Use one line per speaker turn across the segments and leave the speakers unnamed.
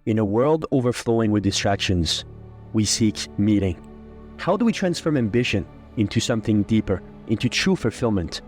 In a world overflowing with distractions, we seek meaning. How do we transform ambition into something deeper, into true fulfillment?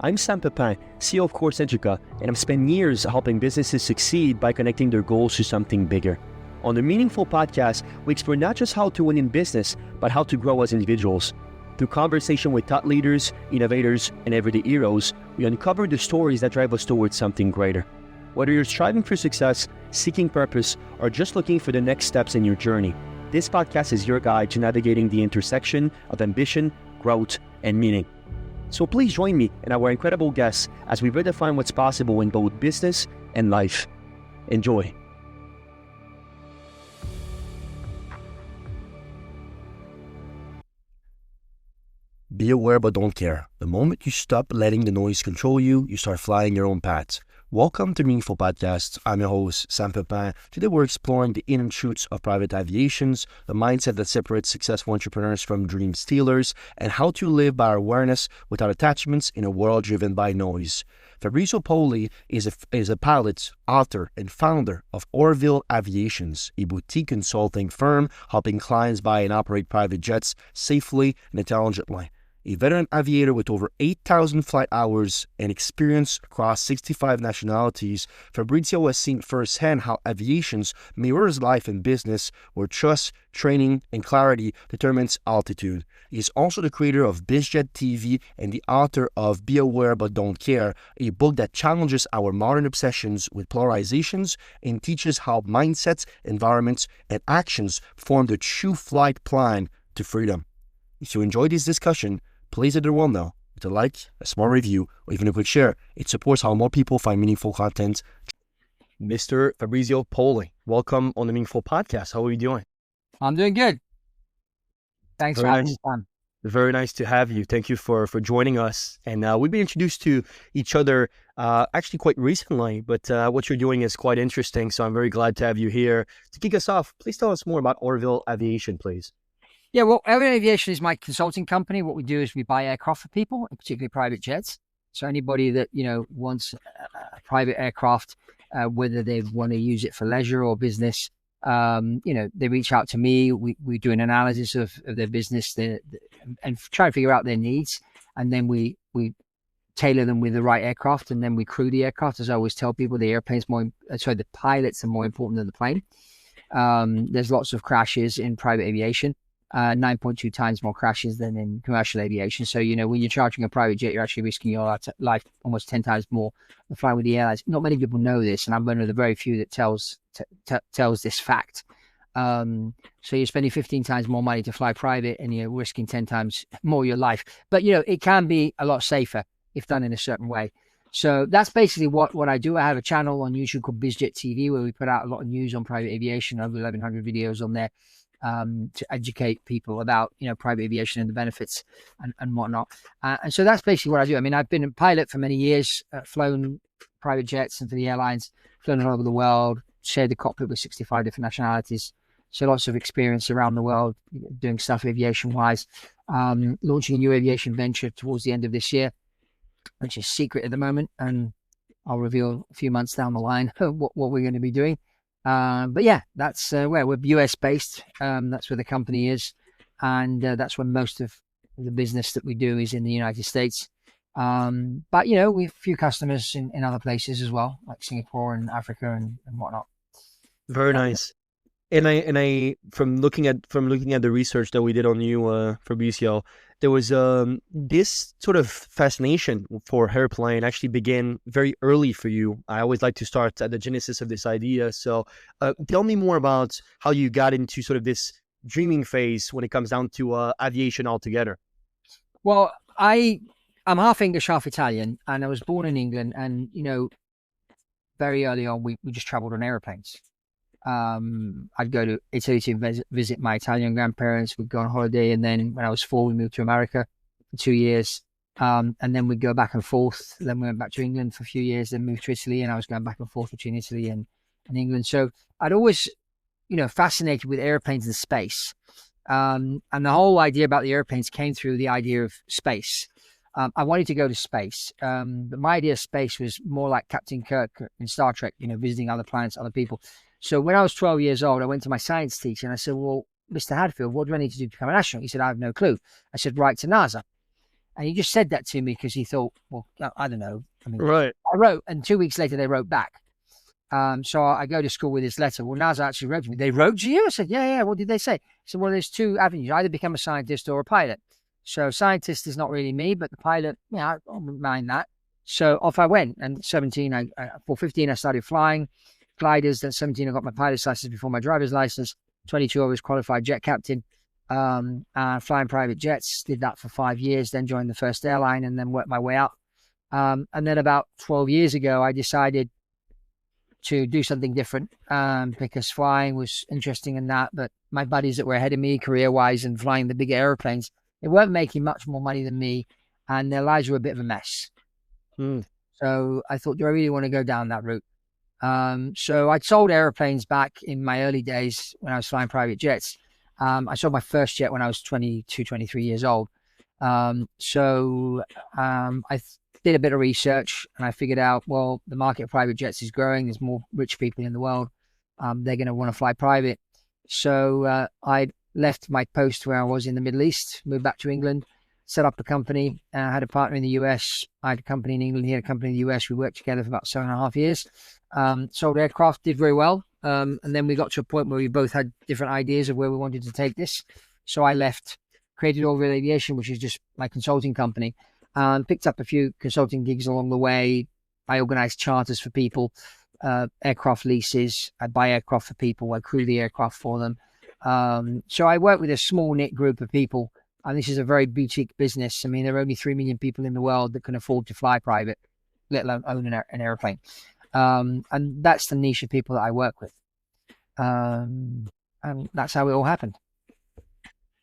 I'm Sam Pepin, CEO of Course Educa, and I've spent years helping businesses succeed by connecting their goals to something bigger. On the Meaningful podcast, we explore not just how to win in business, but how to grow as individuals. Through conversation with thought leaders, innovators, and everyday heroes, we uncover the stories that drive us towards something greater. Whether you're striving for success, seeking purpose, or just looking for the next steps in your journey, this podcast is your guide to navigating the intersection of ambition, growth, and meaning. So please join me and our incredible guests as we redefine what's possible in both business and life. Enjoy. Be aware but don't care. The moment you stop letting the noise control you, you start flying your own path. Welcome to Meaningful Podcast. I'm your host, Sam Pepin. Today we're exploring the inner truths of private aviations, the mindset that separates successful entrepreneurs from dream stealers, and how to live by awareness without attachments in a world driven by noise. Fabrizio Poli is a pilot, author, and founder of Orville Aviations, a boutique consulting firm helping clients buy and operate private jets safely and intelligently. A veteran aviator with over 8,000 flight hours and experience across 65 nationalities, Fabrizio has seen firsthand how aviation mirrors life and business, where trust, training, and clarity determines altitude. He is also the creator of BizJet TV and the author of Be Aware But Don't Care, a book that challenges our modern obsessions with polarizations and teaches how mindsets, environments, and actions form the true flight plan to freedom. If you enjoyed this discussion, please let the world know with a like, a small review, or even a quick share. It supports how more people find meaningful content. Mr. Fabrizio Poli, welcome on the Meaningful Podcast. How are you doing?
I'm doing good. Thanks for having me on.
Very nice to have you. Thank you for joining us. And we've been introduced to each other actually quite recently, but what you're doing is quite interesting. So I'm very glad to have you here. To kick us off, please tell us more about Orville Aviation, please.
Yeah, well, Airline Aviation is my consulting company. What we do is we buy aircraft for people, particularly private jets. So anybody that, wants a private aircraft, whether they want to use it for leisure or business, they reach out to me. We do an analysis of their business and try to figure out their needs. And then we tailor them with the right aircraft, and then we crew the aircraft. As I always tell people, the pilots are more important than the plane. There's lots of crashes in private aviation. 9.2 times more crashes than in commercial aviation. So, when you're charging a private jet, you're actually risking your life almost 10 times more than flying with the airlines. Not many people know this, and I'm one of the very few that tells this fact. So you're spending 15 times more money to fly private, and you're risking 10 times more your life. But, it can be a lot safer if done in a certain way. So that's basically what I do. I have a channel on YouTube called BizJet TV, where we put out a lot of news on private aviation, over 1,100 videos on there. To educate people about, private aviation and the benefits and whatnot. And so that's basically what I do. I mean, I've been a pilot for many years, flown private jets and for the airlines, flown all over the world, shared the cockpit with 65 different nationalities. So lots of experience around the world doing stuff aviation-wise. Launching a new aviation venture towards the end of this year, which is secret at the moment. And I'll reveal a few months down the line what we're going to be doing. But yeah, that's where we're US based. That's where the company is. And that's where most of the business that we do is in the United States. But, we have a few customers in other places as well, like Singapore and Africa and whatnot.
Very nice. And I from looking at the research that we did on you, Fabrizio, there was this sort of fascination for airplane actually began very early for you. I always like to start at the genesis of this idea. So tell me more about how you got into sort of this dreaming phase when it comes down to aviation altogether.
Well, I'm half English, half Italian, and I was born in England. And, very early on, we just traveled on airplanes. I'd go to Italy to visit my Italian grandparents. We'd go on holiday, and then when I was 4, we moved to America for 2 years, and then we'd go back and forth. Then we went back to England for a few years, then moved to Italy, and I was going back and forth between Italy and England. So I'd always, fascinated with airplanes and space, and the whole idea about the airplanes came through the idea of space. I wanted to go to space, but my idea of space was more like Captain Kirk in Star Trek, visiting other planets, other people. So when I was 12 years old, I went to my science teacher and I said, well, Mr. Hadfield, what do I need to do to become an astronaut? He said, I have no clue. I said, write to NASA. And he just said that to me because he thought, well, I don't know. I mean,
Right.
I wrote, and 2 weeks later they wrote back. So I go to school with this letter. Well, NASA actually wrote to me. They wrote to you? I said, yeah. What did they say? He said, well, there's two avenues. Either become a scientist or a pilot. So scientist is not really me, but the pilot, I wouldn't mind that. So off I went. And 17, for 15, I started flying gliders. Then 17, I got my pilot's license before my driver's license. 22, I was qualified jet captain, flying private jets. Did that for 5 years, then joined the first airline and then worked my way up. And then about 12 years ago, I decided to do something different because flying was interesting in that. But my buddies that were ahead of me career-wise and flying the big airplanes, they weren't making much more money than me and their lives were a bit of a mess. So I thought, do I really want to go down that route? So I'd sold airplanes back in my early days when I was flying private jets. I sold my first jet when I was 22, 23 years old. I did a bit of research and I figured out, well, the market of private jets is growing. There's more rich people in the world. They're going to want to fly private. So I left my post where I was in the Middle East, moved back to England, set up a company. I had a partner in the US. I had a company in England. He had a company in the US. We worked together for about 7.5 years. Sold aircraft, did very well. And then we got to a point where we both had different ideas of where we wanted to take this. So I left, created Orville Aviation, which is just my consulting company. Picked up a few consulting gigs along the way. I organized charters for people, aircraft leases. I buy aircraft for people. I crew the aircraft for them. So I work with a small knit group of people. And this is a very boutique business. I mean, there are only 3 million people in the world that can afford to fly private, let alone own an airplane. And that's the niche of people that I work with. And that's how it all happened.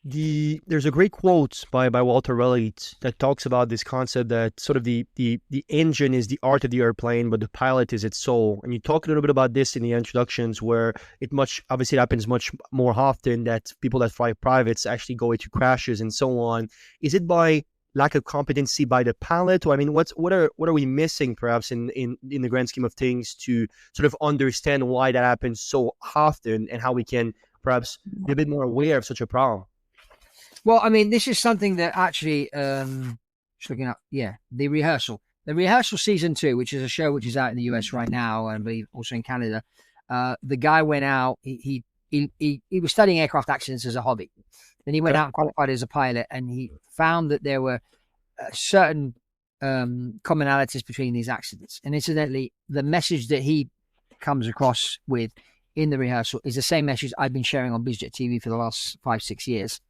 There's a great quote by Walter Raleigh that talks about this concept that sort of the engine is the art of the airplane, but the pilot is its soul. And you talk a little bit about this in the introductions, where obviously it happens much more often that people that fly privates actually go into crashes and so on. Is it by lack of competency by the pilot, or I mean, what are we missing perhaps in the grand scheme of things to sort of understand why that happens so often and how we can perhaps be a bit more aware of such a problem?
Well, I mean, this is something that actually, just looking up, the rehearsal season 2, which is a show which is out in the US right now, and I believe also in Canada. The guy went out, he was studying aircraft accidents as a hobby. Then he went out and qualified as a pilot, and he found that there were certain commonalities between these accidents. And incidentally, the message that he comes across with in the rehearsal is the same message I've been sharing on BizJet TV for the last 5-6 years,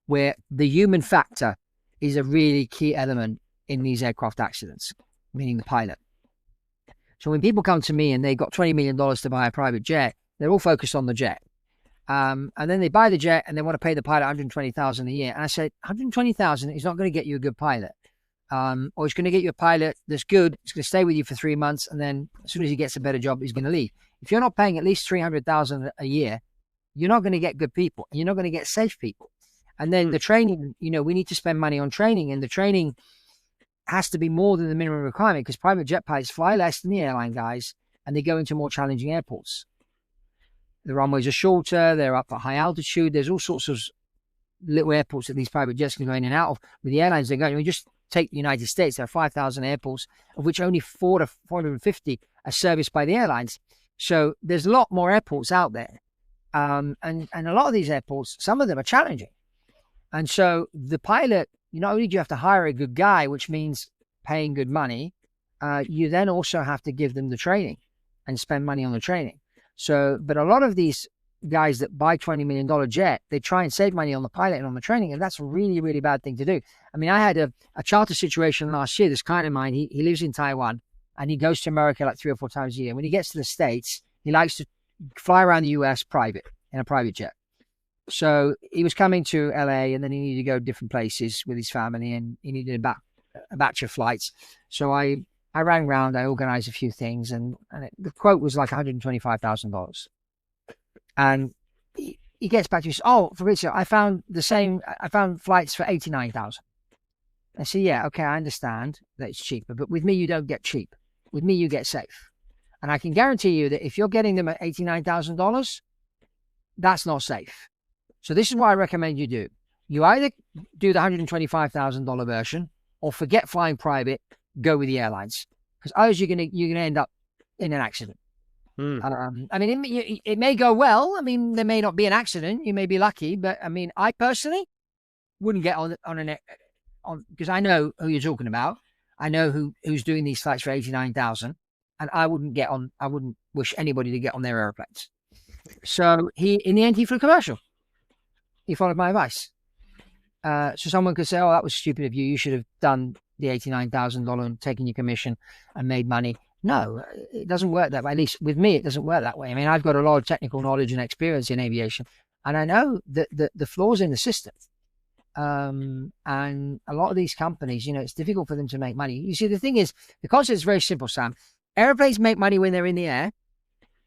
where the human factor is a really key element in these aircraft accidents, meaning the pilot. So when people come to me and they've got $20 million to buy a private jet, they're all focused on the jet. And then they buy the jet and they want to pay the pilot $120,000 a year. And I said, $120,000 is not going to get you a good pilot. Or it's going to get you a pilot that's good. It's going to stay with you for 3 months. And then as soon as he gets a better job, he's going to leave. If you're not paying at least $300,000 a year, you're not going to get good people. And you're not going to get safe people. And then the training, we need to spend money on training, and the training has to be more than the minimum requirement, because private jet pilots fly less than the airline guys and they go into more challenging airports. The runways are shorter, they're up at high altitude. There's all sorts of little airports that these private jets can go in and out of. With the airlines, they're going, we just take the United States, there are 5,000 airports, of which only 400 to 450 are serviced by the airlines. So there's a lot more airports out there. And a lot of these airports, some of them are challenging. And so the pilot, not only do you have to hire a good guy, which means paying good money, you then also have to give them the training and spend money on the training. So, but a lot of these guys that buy $20 million jet, they try and save money on the pilot and on the training. And that's a really, really bad thing to do. I mean, I had a charter situation last year. This client of mine, he lives in Taiwan and he goes to America like 3 or 4 times a year. When he gets to the States, he likes to fly around the US in a private jet. So he was coming to LA and then he needed to go different places with his family and he needed a batch of flights. So I ran around, I organized a few things and the quote was like $125,000. And he gets back to me, oh, Fabrizio, I found flights for $89,000. I said, yeah, okay, I understand that it's cheaper, but with me, you don't get cheap. With me, you get safe. And I can guarantee you that if you're getting them at $89,000, that's not safe. So this is what I recommend you do. You either do the $125,000 version or forget flying private, go with the airlines. Because otherwise you're gonna end up in an accident. I mean, it may go well. I mean, there may not be an accident. You may be lucky, but I mean, I personally wouldn't get on because I know who you're talking about. I know who's doing these flights for 89,000, and I wouldn't wish anybody to get on their airplanes. So in the end, he flew commercial. He followed my advice. So someone could say, "Oh, that was stupid of you. You should have done the $89,000 and taken your commission and made money." No, it doesn't work that way. At least with me, it doesn't work that way. I mean, I've got a lot of technical knowledge and experience in aviation, and I know that the flaws in the system. And a lot of these companies, it's difficult for them to make money. You see, the thing is, the concept is very simple, Sam. Airplanes make money when they're in the air,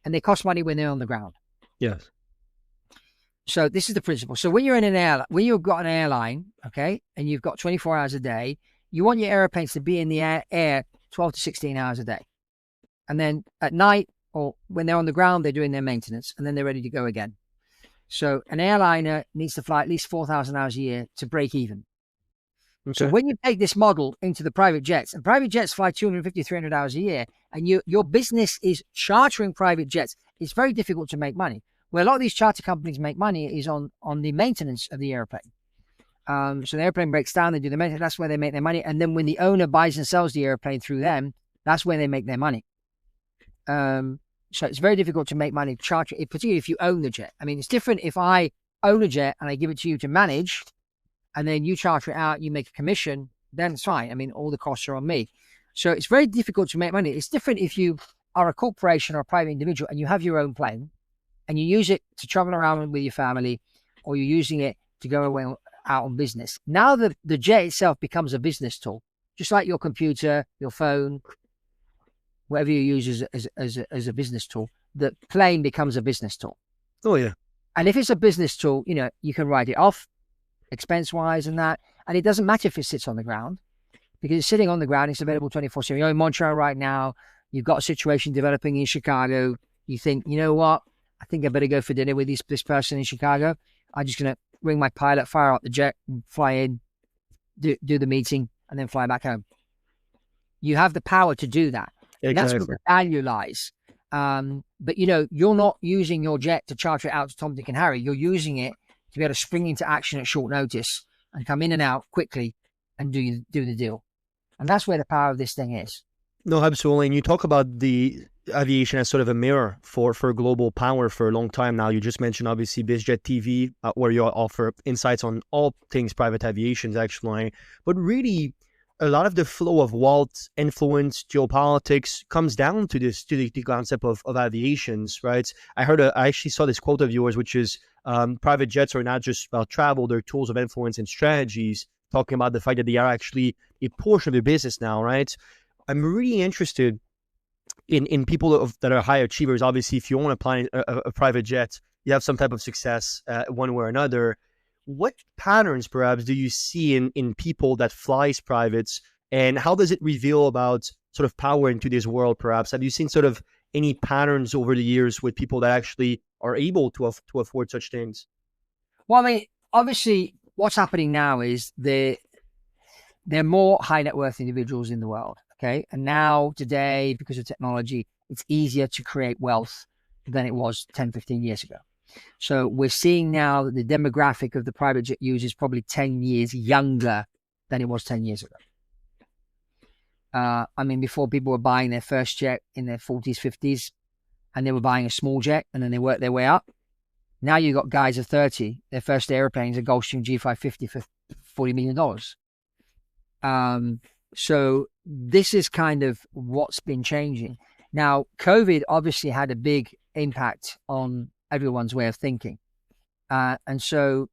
and they cost money when they're on the ground.
Yes.
So this is the principle. So when you're in when you've got an airline, okay, and you've got 24 hours a day, you want your airplanes to be in the air 12 to 16 hours a day. And then at night or when they're on the ground, they're doing their maintenance and then they're ready to go again. So an airliner needs to fly at least 4,000 hours a year to break even. Okay. So when you take this model into the private jets, and private jets fly 250, 300 hours a year, and your business is chartering private jets, it's very difficult to make money. Where a lot of these charter companies make money is on the maintenance of the airplane. So the airplane breaks down, they do the maintenance, that's where they make their money. And then when the owner buys and sells the airplane through them, that's where they make their money. So it's very difficult to make money charter, particularly if you own the jet. I mean, it's different if I own a jet and I give it to you to manage, and then you charter it out, you make a commission, then it's fine. I mean, all the costs are on me. So it's very difficult to make money. It's different if you are a corporation or a private individual and you have your own plane and you use it to travel around with your family, or you're using it to go away out on business. Now the jet itself becomes a business tool, just like your computer, your phone, whatever you use as a business tool. The plane becomes a business tool.
Oh, yeah. And
if it's a business tool, you can write it off expense-wise and that. And it doesn't matter if it sits on the ground, because it's sitting on the ground. It's available 24/7. You're in Montreal right now. You've got a situation developing in Chicago. You think, you know what? I think I better go for dinner with this person in Chicago. I'm just going to ring my pilot, fire up the jet, and fly in, do the meeting, and then fly back home. You have the power to do that. Exactly. And that's where the value lies. But, you're not using your jet to charter it out to Tom, Dick, and Harry. You're using it to be able to spring into action at short notice and come in and out quickly and do the deal. And that's where the power of this thing is.
No, absolutely. And you talk about the aviation as sort of a mirror for global power for a long time now. You just mentioned, obviously, BizJet TV, where you offer insights on all things private aviation, actually. But really, a lot of the flow of wealth, influence, geopolitics comes down to the concept of aviations, right? I actually saw this quote of yours, which is private jets are not just about travel, they're tools of influence and strategies, talking about the fact that they are actually a portion of your business now, right? I'm really interested in people that are high achievers. Obviously, if you own a private jet, you have some type of success one way or another. What patterns, perhaps, do you see in people that flies privates, and how does it reveal about sort of power in today's world, perhaps? Have you seen sort of any patterns over the years with people that actually are able to afford such things?
Well, I mean, obviously, what's happening now is there are more high net worth individuals in the world. Okay. And now today, because of technology, it's easier to create wealth than it was 10, 15 years ago. So we're seeing now that the demographic of the private jet user is probably 10 years younger than it was 10 years ago. I mean, before, people were buying their first jet in their 40s, 50s, and they were buying a small jet and then they worked their way up. Now you've got guys of 30, their first airplane is a Gulfstream G550 for $40 million. So this is kind of what's been changing. Now, COVID obviously had a big impact on everyone's way of thinking. And so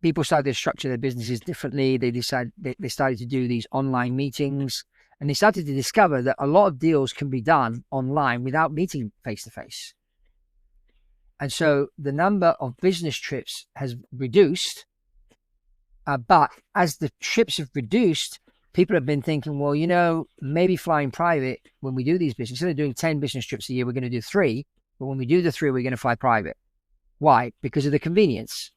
people started to structure their businesses differently. They started to do these online meetings, and they started to discover that a lot of deals can be done online without meeting face to face. And so the number of business trips has reduced, but as the trips have reduced, people have been thinking, well, maybe flying private when we do these business, instead of doing 10 business trips a year, we're going to do 3. But when we do the 3, we're going to fly private. Why? Because of the convenience.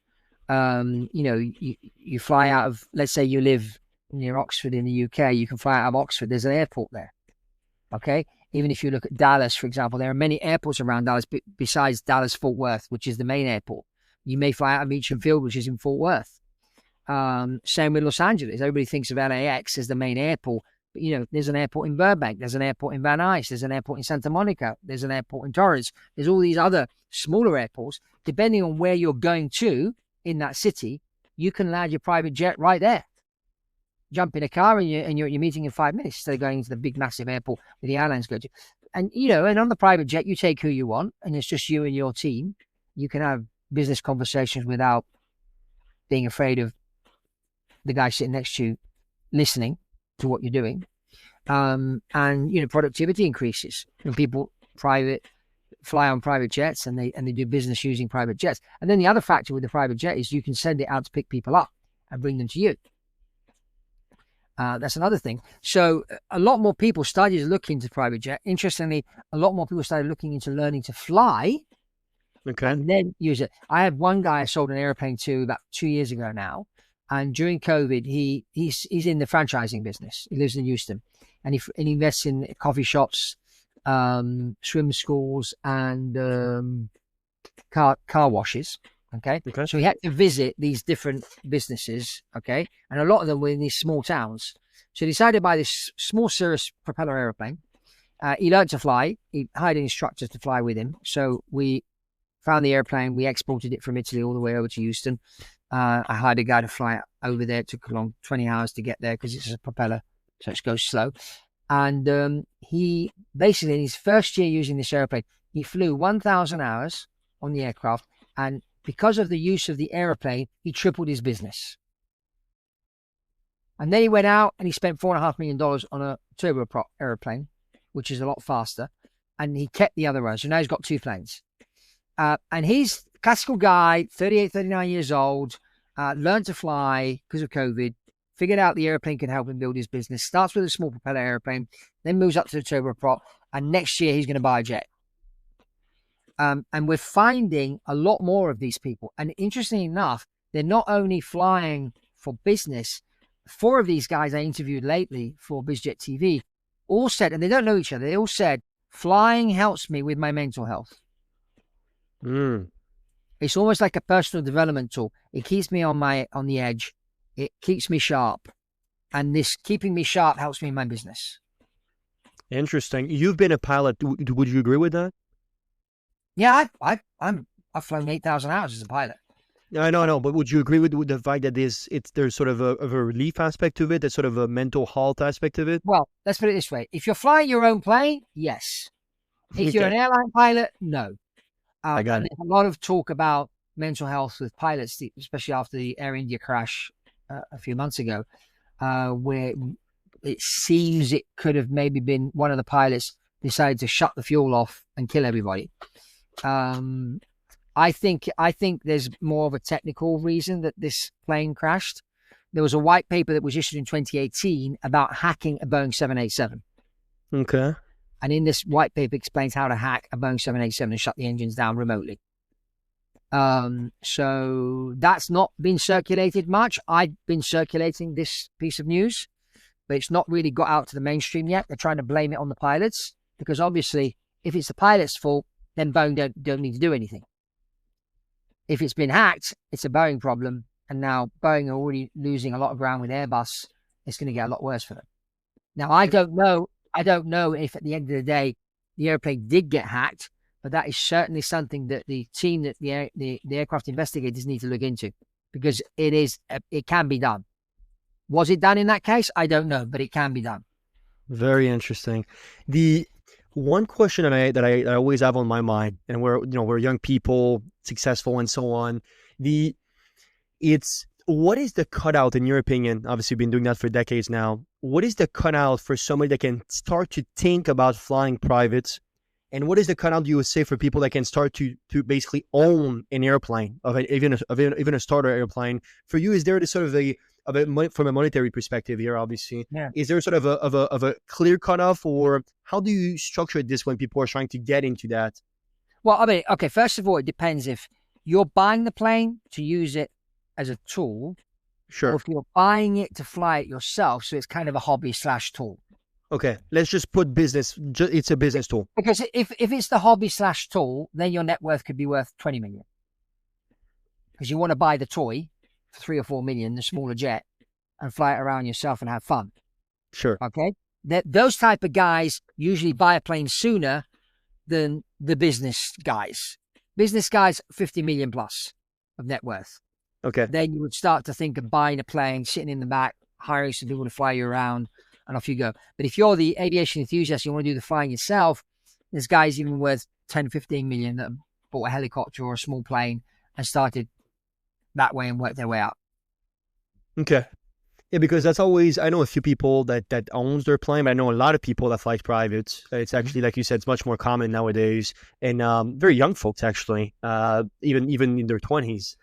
You fly out of, let's say you live near Oxford in the UK, you can fly out of Oxford. There's an airport there. Okay. Even if you look at Dallas, for example, there are many airports around Dallas, besides Dallas Fort Worth, which is the main airport. You may fly out of Meacham Field, which is in Fort Worth. Same with Los Angeles. Everybody thinks of LAX as the main airport, but there's an airport in Burbank, there's an airport in Van Nuys, there's an airport in Santa Monica, there's an airport in Torrance. There's all these other smaller airports. Depending on where you're going to in that city, you can land your private jet right there. Jump in a car and you're meeting in 5 minutes instead of going to the big massive airport where the airlines go to. And and on the private jet, you take who you want, and it's just you and your team. You can have business conversations without being afraid of the guy sitting next to you listening to what you're doing. And productivity increases when people fly on private jets and they do business using private jets. And then the other factor with the private jet is you can send it out to pick people up and bring them to you. That's another thing. So a lot more people started to look into private jet. Interestingly, a lot more people started looking into learning to fly.
Okay.
And then use it. I had one guy I sold an airplane to about 2 years ago now. And during COVID, he's in the franchising business. He lives in Houston, and he invests in coffee shops, swim schools, and car washes. Okay. So he had to visit these different businesses. Okay. And a lot of them were in these small towns. So he decided to buy this small Cirrus propeller airplane. He learned to fly. He hired an instructor to fly with him. So we found the airplane. We exported it from Italy all the way over to Houston. I hired a guy to fly over there. It took along 20 hours to get there because it's a propeller, so it goes slow. And he basically, in his first year using this airplane, he flew 1,000 hours on the aircraft. And because of the use of the airplane, he tripled his business. And then he went out and he spent $4.5 million on a turboprop airplane, which is a lot faster. And he kept the other one. So now he's got 2 planes. And he's a classical guy, 38, 39 years old, learned to fly because of COVID, figured out the airplane can help him build his business, starts with a small propeller airplane, then moves up to the turboprop. And next year he's going to buy a jet. And we're finding a lot more of these people. And interestingly enough, they're not only flying for business. 4 of these guys I interviewed lately for BizJet TV all said, and they don't know each other, they all said, flying helps me with my mental health. It's almost like a personal development tool. It keeps me on the edge. It keeps me sharp. And this keeping me sharp helps me in my business.
Interesting. You've been a pilot. Would you agree with that?
Yeah, I've flown 8,000 hours as a pilot.
I know. But would you agree with the fact that there's sort of a relief aspect to it, there's sort of a mental health aspect of it?
Well, let's put it this way. If you're flying your own plane, yes. If you're an airline pilot, no.
I got it.
There's a lot of talk about mental health with pilots, especially after the Air India crash a few months ago, where it seems it could have maybe been one of the pilots decided to shut the fuel off and kill everybody. I think there's more of a technical reason that this plane crashed. There was a white paper that was issued in 2018 about hacking a Boeing 787.
Okay.
And in this white paper explains how to hack a Boeing 787 and shut the engines down remotely. So that's not been circulated much. I've been circulating this piece of news, but it's not really got out to the mainstream yet. They're trying to blame it on the pilots because obviously if it's the pilot's fault, then Boeing don't need to do anything. If it's been hacked, it's a Boeing problem. And now Boeing are already losing a lot of ground with Airbus. It's going to get a lot worse for them. Now, I don't know if at the end of the day, the airplane did get hacked, but that is certainly something that the team, that the aircraft investigators need to look into because it can be done. Was it done in that case? I don't know, but it can be done. Very
interesting. The one question that I always have on my mind, and we're young people, successful and so on. What is the cutout in your opinion? Obviously, you've been doing that for decades now. What is the cutout for somebody that can start to think about flying private? And what is the cutout you would say for people that can start to basically own an airplane, even a starter airplane? For you, is there the sort of from a monetary perspective here, obviously,
Yeah.
is there sort of a clear cutoff, or how do you structure this when people are trying to get into that?
Well, I mean, okay, first of all, it depends if you're buying the plane to use it as a tool, or
Sure.
if you're buying it to fly it yourself. So it's kind of a hobby/tool.
Okay, let's just put business. It's a business tool.
Because if it's the hobby/tool, then your net worth could be worth 20 million. Because you want to buy the toy for 3 or 4 million, the smaller jet, and fly it around yourself and have fun.
Sure.
Okay. Those type of guys usually buy a plane sooner than the business guys. Business guys, 50 million plus of net worth.
Okay.
Then you would start to think of buying a plane, sitting in the back, hiring some people to fly you around, and off you go. But if you're the aviation enthusiast, you want to do the flying yourself, there's guys even worth 10, 15 million that bought a helicopter or a small plane and started that way and worked their way out.
Okay. Yeah, because that's always, I know a few people that owns their plane, but I know a lot of people that flies private. It's actually, like you said, it's much more common nowadays. And very young folks, actually, even in their 20s,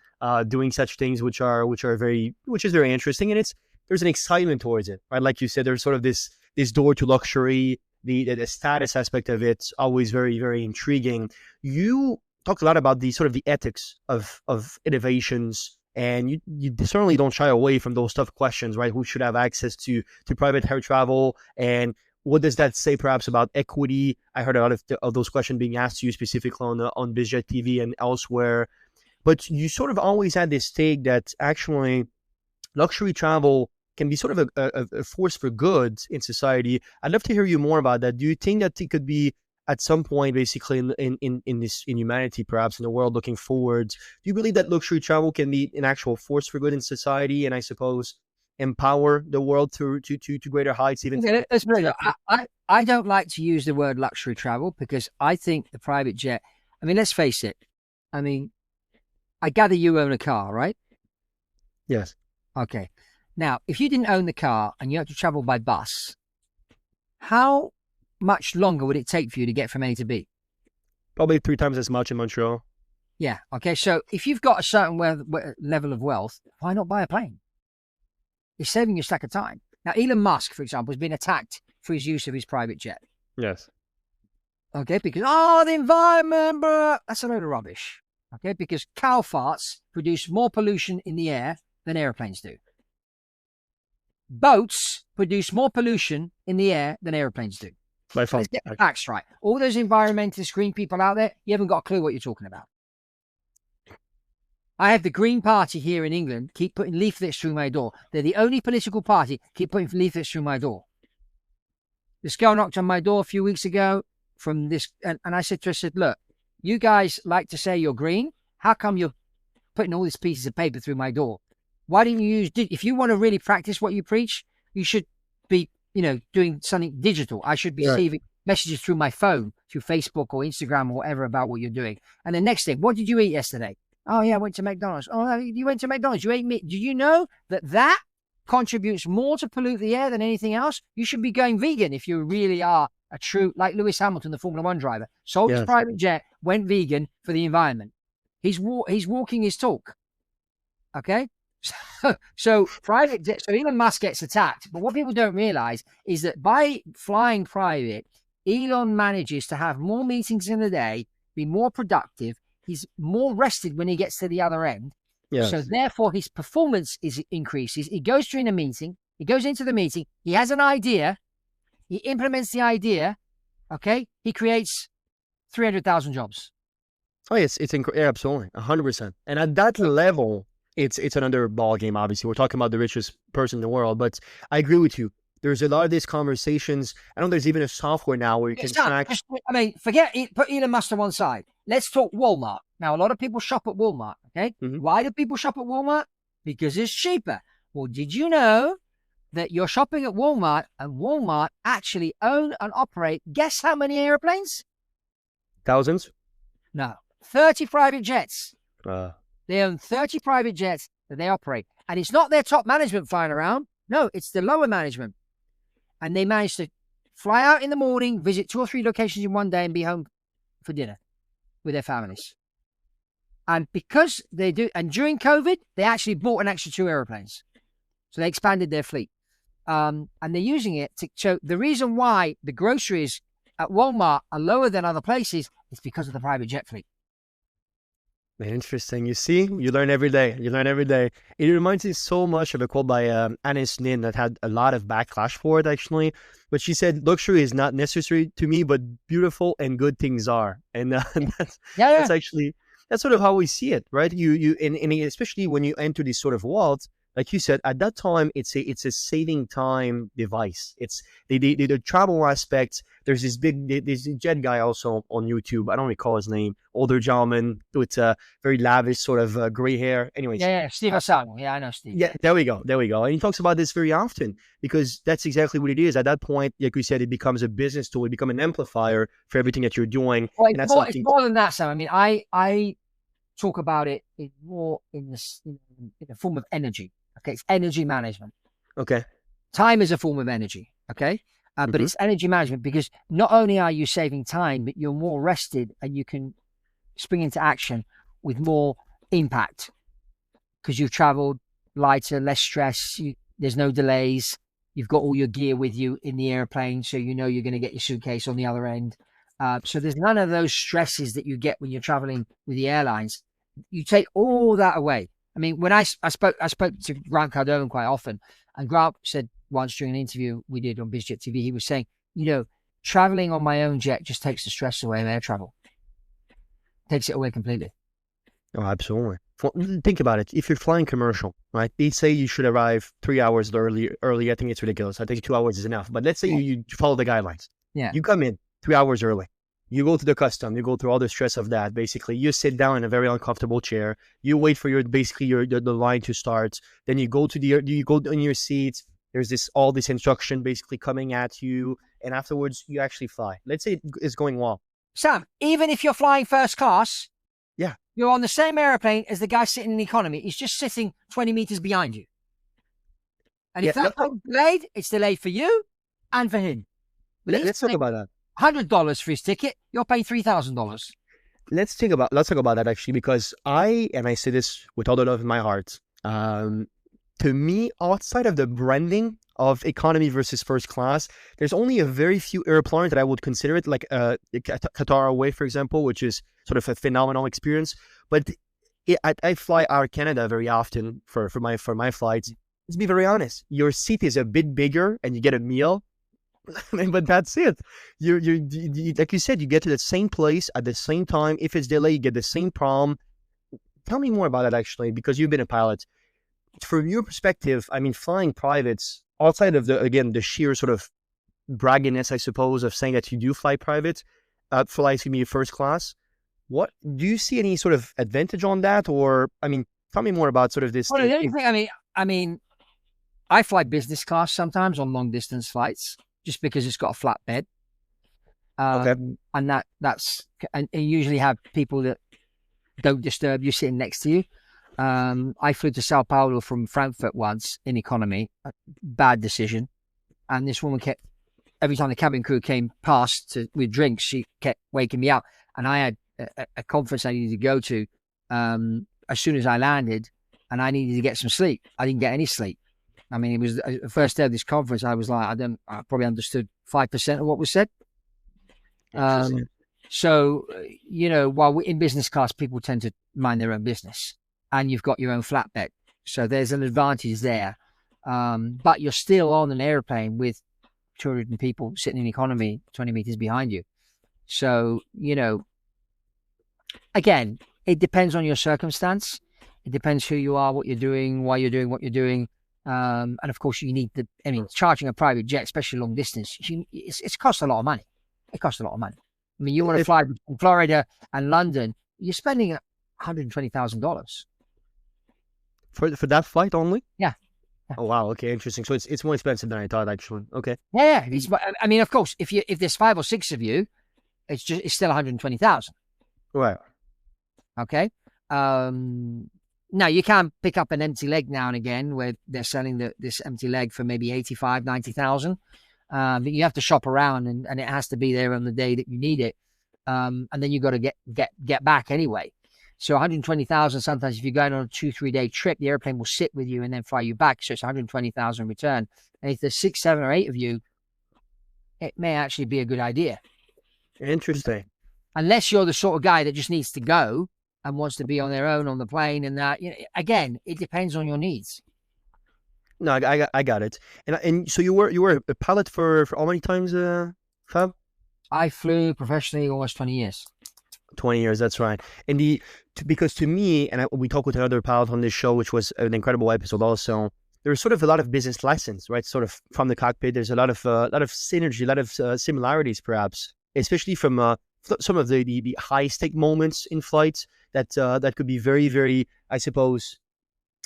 doing such things, which is very interesting. And there's an excitement towards it, right? Like you said, there's sort of this door to luxury, the status aspect of it's always very, very intriguing. You talked a lot about the sort of the ethics of innovations, and you certainly don't shy away from those tough questions, right? Who should have access to private air travel, and what does that say perhaps about equity? I heard a lot of those questions being asked to you specifically on BizJet TV and elsewhere. But you sort of always had this take that actually luxury travel can be sort of a force for good in society. I'd love to hear you more about that. Do you think that it could be at some point, basically in humanity, perhaps in the world looking forward, do you believe that luxury travel can be an actual force for good in society, and I suppose empower the world to greater heights? Even
I don't like to use the word luxury travel, because I think the private jet, I mean, let's face it. I mean, I gather you own a car, right?
Yes.
Okay. Now, if you didn't own the car and you had to travel by bus, how much longer would it take for you to get from A to B?
Probably 3 times as much in Montreal.
Yeah. Okay. So if you've got a certain level of wealth, why not buy a plane? It's saving you a stack of time. Now, Elon Musk, for example, has been attacked for his use of his private jet.
Yes.
Okay. Because, the environment, bro, that's a load of rubbish. Okay. Because cow farts produce more pollution in the air than airplanes do. Boats produce more pollution in the air than airplanes do.
By far.
Let's get the facts right. All those environmentalist green people out there, you haven't got a clue what you're talking about. I have the Green Party here in England keep putting leaflets through my door. They're the only political party keep putting leaflets through my door. This girl knocked on my door a few weeks ago from this, and I said to her, look, you guys like to say you're green. How come you're putting all these pieces of paper through my door? Why didn't you if you want to really practice what you preach, you should be, doing something digital. I should be receiving messages through my phone, through Facebook or Instagram or whatever about what you're doing. And the next thing, what did you eat yesterday? Oh, yeah, I went to McDonald's. Oh, you went to McDonald's. You ate meat. Do you know that contributes more to pollute the air than anything else? You should be going vegan if you really are a true, like Lewis Hamilton, the Formula One driver, sold his private jet, went vegan for the environment. He's walking his talk. Okay? So private jet, so Elon Musk gets attacked. But what people don't realize is that by flying private, Elon manages to have more meetings in a day, be more productive. He's more rested when he gets to the other end. Yes. So therefore his performance increases. He goes through a meeting. He goes into the meeting. He has an idea. He implements the idea. Okay. He creates 300,000 jobs.
Oh, yes. Absolutely. 100%. And at that level, it's another ball game. Obviously, we're talking about the richest person in the world, but I agree with you. There's a lot of these conversations. I know there's even a software now where you can track.
Forget it. Put Elon Musk to one side. Let's talk Walmart. Now, a lot of people shop at Walmart. Okay. Mm-hmm. Why do people shop at Walmart? Because it's cheaper. Well, did you know that you're shopping at Walmart and Walmart actually own and operate, guess how many airplanes?
Thousands?
No. 30 private jets. They own 30 private jets that they operate. And it's not their top management flying around. No, it's the lower management. And they manage to fly out in the morning, visit 2 or 3 locations in one day and be home for dinner with their families. And because they do, and during COVID, they actually bought an extra 2 airplanes. So they expanded their fleet. And they're using it to show the reason why the groceries at Walmart are lower than other places is because of the private jet fleet.
Interesting. You see, you learn every day. You learn every day. It reminds me so much of a quote by Anis Nin that had a lot of backlash for it, actually. But she said, luxury is not necessary to me, but beautiful and good things are. And that's actually, that's sort of how we see it, right? And especially when you enter these sort of worlds, like you said, at that time, it's a saving time device. It's the travel aspect. There's this jet guy also on YouTube. I don't recall his name. Older gentleman with very lavish sort of gray hair. Anyways.
Yeah, Steve Asano. Yeah, I know Steve.
Yeah, there we go. And he talks about this very often because that's exactly what it is. At that point, like we said, it becomes a business tool. It becomes an amplifier for everything that you're doing.
Well, it's more than that, Sam. I mean, I talk about it more in the form of energy. Okay, it's energy management.
Okay.
Time is a form of energy. Okay. But it's energy management because not only are you saving time, but you're more rested and you can spring into action with more impact because you've traveled lighter, less stress. There's no delays. You've got all your gear with you in the airplane, so you know you're going to get your suitcase on the other end. So there's none of those stresses that you get when you're traveling with the airlines. You take all that away. I mean, when I spoke to Grant Cardone quite often, and Grant said once during an interview we did on BizJet TV, he was saying, traveling on my own jet just takes the stress away of air travel. Takes it away completely.
Oh, absolutely. Well, think about it. If you're flying commercial, right? They say you should arrive 3 hours early. I think it's ridiculous. I think 2 hours is enough. But let's say you follow the guidelines. Yeah. You come in 3 hours early. You go to the custom, you go through all the stress of that. Basically, you sit down in a very uncomfortable chair. You wait for the line to start. Then you go in your seat. There's all this instruction basically coming at you. And afterwards, you actually fly. Let's say it's going well.
Sam, even if you're flying first class,
yeah,
you're on the same airplane as the guy sitting in economy. He's just sitting 20 meters behind you. And if that's delayed, it's delayed for you and for him.
Let's talk about that.
$100 for his ticket, you're paying $3,000.
Let's talk about that actually, because I say this with all the love in my heart. To me, outside of the branding of economy versus first class, there's only a very few airplanes that I would consider it, like Qatar Airways, for example, which is sort of a phenomenal experience. But I fly Air Canada very often for my flights. Let's be very honest. Your seat is a bit bigger and you get a meal. But that's it. You like you said, you get to the same place at the same time. If it's delayed, you get the same problem. Tell me more about it, actually, because you've been a pilot. From your perspective, I mean, flying privates, outside of the sheer sort of bragginess, I suppose, of saying that you do fly private, fly to me first class. What do you see any sort of advantage on that, or I mean, tell me more about sort of this.
Well, the only thing, I mean, I fly business class sometimes on long distance flights, just because it's got a flat bed. And that's and you usually have people that don't disturb you sitting next to you. I flew to Sao Paulo from Frankfurt once in economy, bad decision. And this woman kept, every time the cabin crew came past with drinks, she kept waking me up. And I had a conference I needed to go to as soon as I landed, and I needed to get some sleep. I didn't get any sleep. I mean, it was the first day of this conference. I was like, I probably understood 5% of what was said. So, while we're in business class, people tend to mind their own business, and you've got your own flatbed. So there's an advantage there. But you're still on an airplane with 200 people sitting in economy 20 meters behind you. So, again, it depends on your circumstance. It depends who you are, what you're doing, why you're doing what you're doing. And of course, you need charging a private jet, especially long distance, it's cost a lot of money. It costs a lot of money. I mean, you want to fly from Florida and London, you're spending $120,000
for that flight only.
Yeah.
Oh wow. Okay, interesting. So it's more expensive than I thought, actually. Okay.
Yeah. I mean, of course, if there's 5 or 6 of you, it's still $120,000.
Right.
Okay. Now, you can pick up an empty leg now and again where they're selling this empty leg for maybe 85, 90,000. But you have to shop around and it has to be there on the day that you need it. And then you got to get back anyway. So 120,000, sometimes if you're going on a 2-3 day trip, the airplane will sit with you and then fly you back. So it's 120,000 return. And if there's 6, 7, or 8 of you, it may actually be a good idea.
Interesting.
Unless you're the sort of guy that just needs to go and wants to be on their own on the plane, and that, again, it depends on your needs.
No, I got it. And so you were a pilot for how many times, Fab?
I flew professionally almost 20 years.
20 years, that's right. And because to me, and we talked with another pilot on this show, which was an incredible episode also, there's sort of a lot of business lessons, right? Sort of from the cockpit, there's a lot of synergy, a lot of similarities, perhaps, especially from some of the high stake moments in flights that could be very, very, I suppose,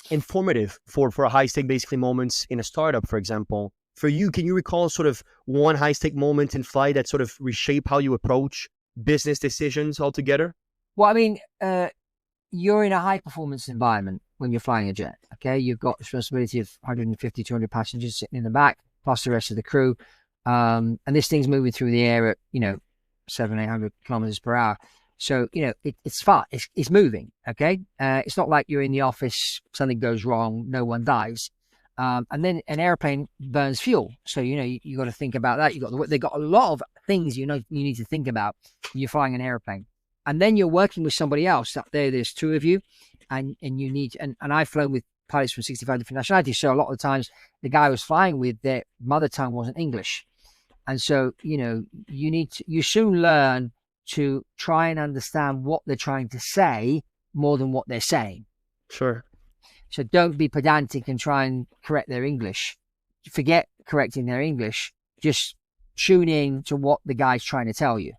informative for a high stake basically moments in a startup, for example. For you, can you recall sort of one high stake moment in flight that sort of reshape how you approach business decisions altogether?
Well, I mean, you're in a high performance environment when you're flying a jet. Okay, you've got responsibility of 150, 200 passengers sitting in the back, plus the rest of the crew, and this thing's moving through the air at 700, 800 kilometers per hour. So it's fast. It's moving. Okay, it's not like you're in the office, something goes wrong, no one dies. And then an airplane burns fuel, so you got to think about that. They got a lot of things you need to think about when you're flying an airplane, and then you're working with somebody else up there. There's 2 of you, and you need and I've flown with pilots from 65 different nationalities. So a lot of the times, the guy I was flying with, their mother tongue wasn't English, and so you soon learn to try and understand what they're trying to say more than what they're saying.
Sure.
So don't be pedantic and try and correct their English. Forget correcting their English. Just tune in to what the guy's trying to tell you.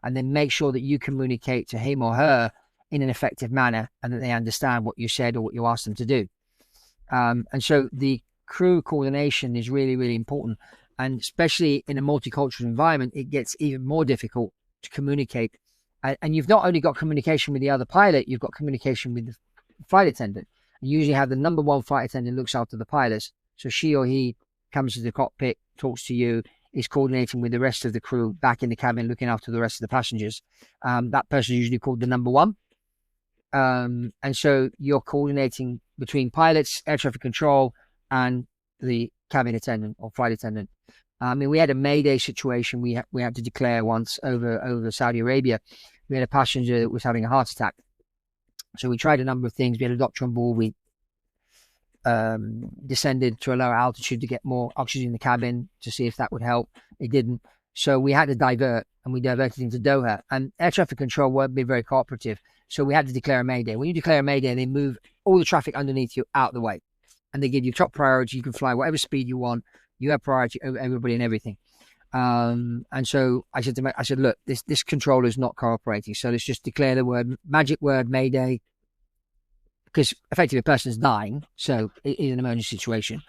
And then make sure that you communicate to him or her in an effective manner and that they understand what you said or what you asked them to do. And so the crew coordination is really, really important. And especially in a multicultural environment, it gets even more difficult to communicate. And you've not only got communication with the other pilot, you've got communication with the flight attendant. You usually have the number one flight attendant looks after the pilots. So she or he comes to the cockpit, talks to you, is coordinating with the rest of the crew back in the cabin, looking after the rest of the passengers. That person is usually called the number one. And so you're coordinating between pilots, air traffic control, and the cabin attendant or flight attendant. I mean, we had a Mayday situation we had to declare once over Saudi Arabia. We had a passenger that was having a heart attack. So we tried a number of things. We had a doctor on board. We descended to a lower altitude to get more oxygen in the cabin to see if that would help. It didn't. So we had to divert, and we diverted into Doha. And air traffic control weren't being very cooperative. So we had to declare a Mayday. When you declare a Mayday, they move all the traffic underneath you out the way. And they give you top priority. You can fly whatever speed you want. You have priority over everybody and everything. And so I said, look, this controller is not cooperating. So let's just declare the magic word Mayday, because effectively a person's dying. So it is an emergency situation.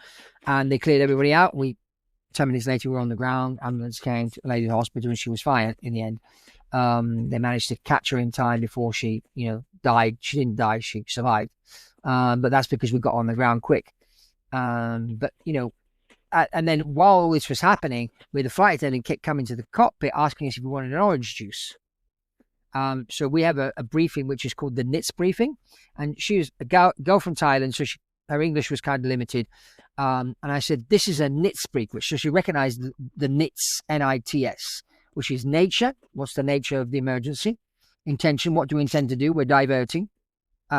And they cleared everybody out. 10 minutes later, we were on the ground. Ambulance came to the lady to the hospital, and she was fine in the end. They managed to catch her in time before she, died. She didn't die. She survived. But that's because we got on the ground quick. And then while all this was happening, the flight attendant kept coming to the cockpit asking us if we wanted an orange juice. So we have a briefing which is called the NITS briefing, and she was a girl from Thailand, so her English was kind of limited. And I said, this is a NITS brief, so she recognized the NITS, N-I-T-S, which is nature. What's the nature of the emergency? Intention, what do we intend to do? We're diverting.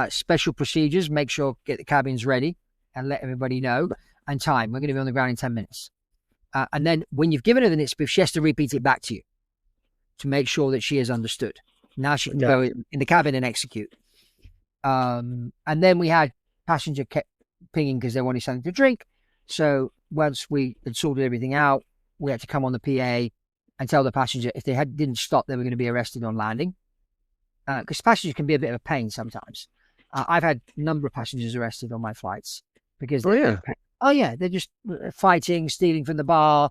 Special procedures, make sure, get the cabins ready and let everybody know. And time, we're going to be on the ground in 10 minutes. And then when you've given her the NITS brief, she has to repeat it back to you to make sure that she has understood. Now she can go in the cabin and execute. And then we had passenger kept pinging because they wanted something to drink. So once we had sorted everything out, we had to come on the PA and tell the passenger if they didn't stop, they were going to be arrested on landing. Because passengers can be a bit of a pain sometimes. I've had a number of passengers arrested on my flights because they're just fighting, stealing from the bar.